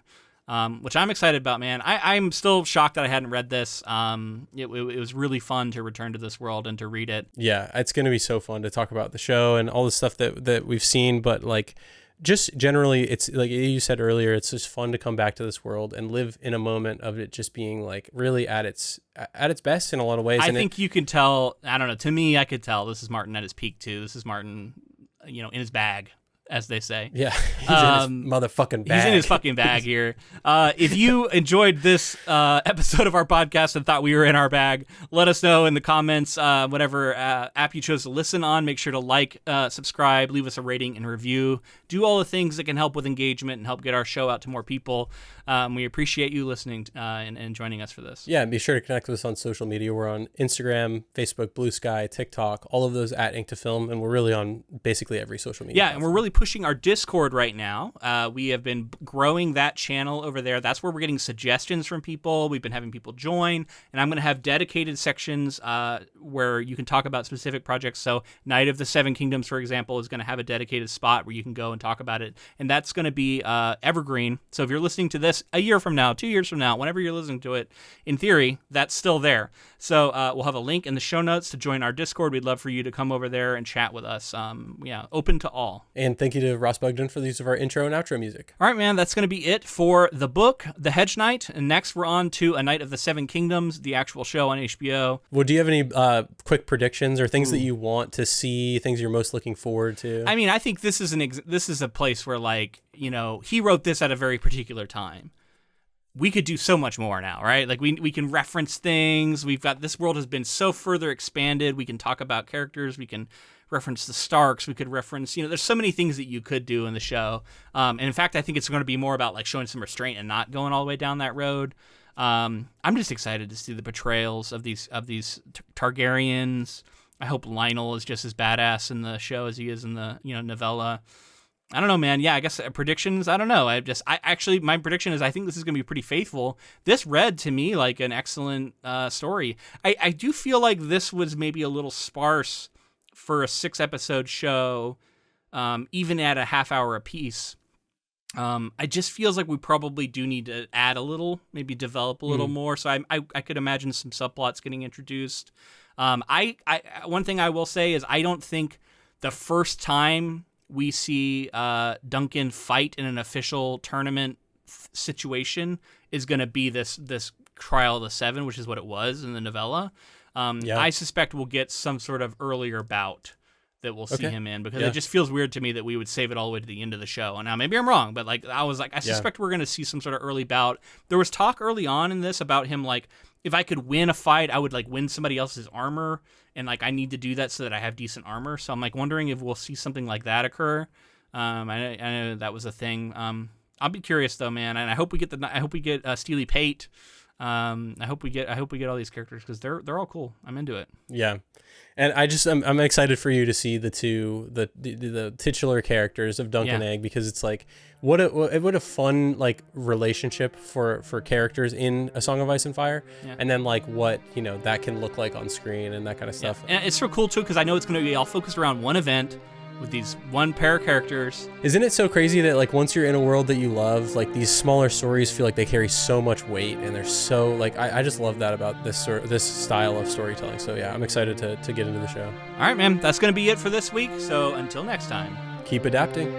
which I'm excited about, man. I'm still shocked that I hadn't read this. It was really fun to return to this world and to read it. Yeah, it's gonna be so fun to talk about the show and all the stuff that we've seen, but like, just generally, it's like you said earlier, it's just fun to come back to this world and live in a moment of it just being like really at its best in a lot of ways. I think you can tell. I don't know. To me, I could tell this is Martin at his peak too. This is Martin, in his bag, as they say. Yeah, he's in his motherfucking bag. He's in his fucking bag here. If you enjoyed this episode of our podcast and thought we were in our bag, let us know in the comments. Whatever app you chose to listen on, make sure to like, subscribe, leave us a rating and review. Do all the things that can help with engagement and help get our show out to more people. We appreciate you listening and joining us for this. Yeah, and be sure to connect with us on social media. We're on Instagram, Facebook, Blue Sky, TikTok, all of those at Ink to Film, and we're really on basically every social media. Yeah, and we're really pushing our Discord right now. We have been growing that channel over there. That's where we're getting suggestions from people. We've been having people join, and I'm going to have dedicated sections where you can talk about specific projects. So Night of the Seven Kingdoms, for example, is going to have a dedicated spot where you can go and talk about it, and that's going to be evergreen. So if you're listening to this a year from now, 2 years from now, whenever you're listening to it, in theory, that's still there. So we'll have a link in the show notes to join our Discord. We'd love for you to come over there and chat with us. Open to all. And thank you to Ross Bugden for the use of our intro and outro music. All right, man, that's going to be it for the book, The Hedge Knight. And next we're on to A Night of the Seven Kingdoms, the actual show on HBO. Well, do you have any quick predictions or things that you want to see, things you're most looking forward to? I mean, I think this is a place where, like, you know, he wrote this at a very particular time. We could do so much more now, right? Like, we can reference things. We've got, this world has been so further expanded. We can talk about characters. We can reference the Starks. We could reference, there's so many things that you could do in the show. And in fact, I think it's going to be more about like showing some restraint and not going all the way down that road. I'm just excited to see the portrayals of these Targaryens. I hope Lionel is just as badass in the show as he is in the, novella. I don't know, man. Yeah, I guess predictions. I don't know. My prediction is I think this is going to be pretty faithful. This read to me like an excellent story. I do feel like this was maybe a little sparse for a 6-episode show, even at a half hour apiece. It just feels like we probably do need to add a little, maybe develop a little more. So I could imagine some subplots getting introduced. One thing I will say is I don't think the first time we see Duncan fight in an official tournament situation is going to be this Trial of the Seven, which is what it was in the novella. I suspect we'll get some sort of earlier bout that we'll see him in, because it just feels weird to me that we would save it all the way to the end of the show. And now maybe I'm wrong, but I suspect we're going to see some sort of early bout. There was talk early on in this about him, like, if I could win a fight, I would like win somebody else's armor, and like I need to do that so that I have decent armor. So I'm like wondering if we'll see something like that occur. I know that was a thing. I'll be curious though, man, and I hope we get Steely Pate. I hope we get all these characters because they're all cool. I'm into it. Yeah, and I'm excited for you to see the titular characters of Dunk and Egg, because it's like what a fun like relationship for characters in A Song of Ice and Fire, and then like what that can look like on screen and that kind of stuff. And it's so cool too because I know it's going to be all focused around one event with these one pair of characters. Isn't it so crazy that like once you're in a world that you love, like these smaller stories feel like they carry so much weight, and they're so like I just love that about this style of storytelling. So yeah, I'm excited to get into the show. All right, man, that's going to be it for this week. So until next time, keep adapting.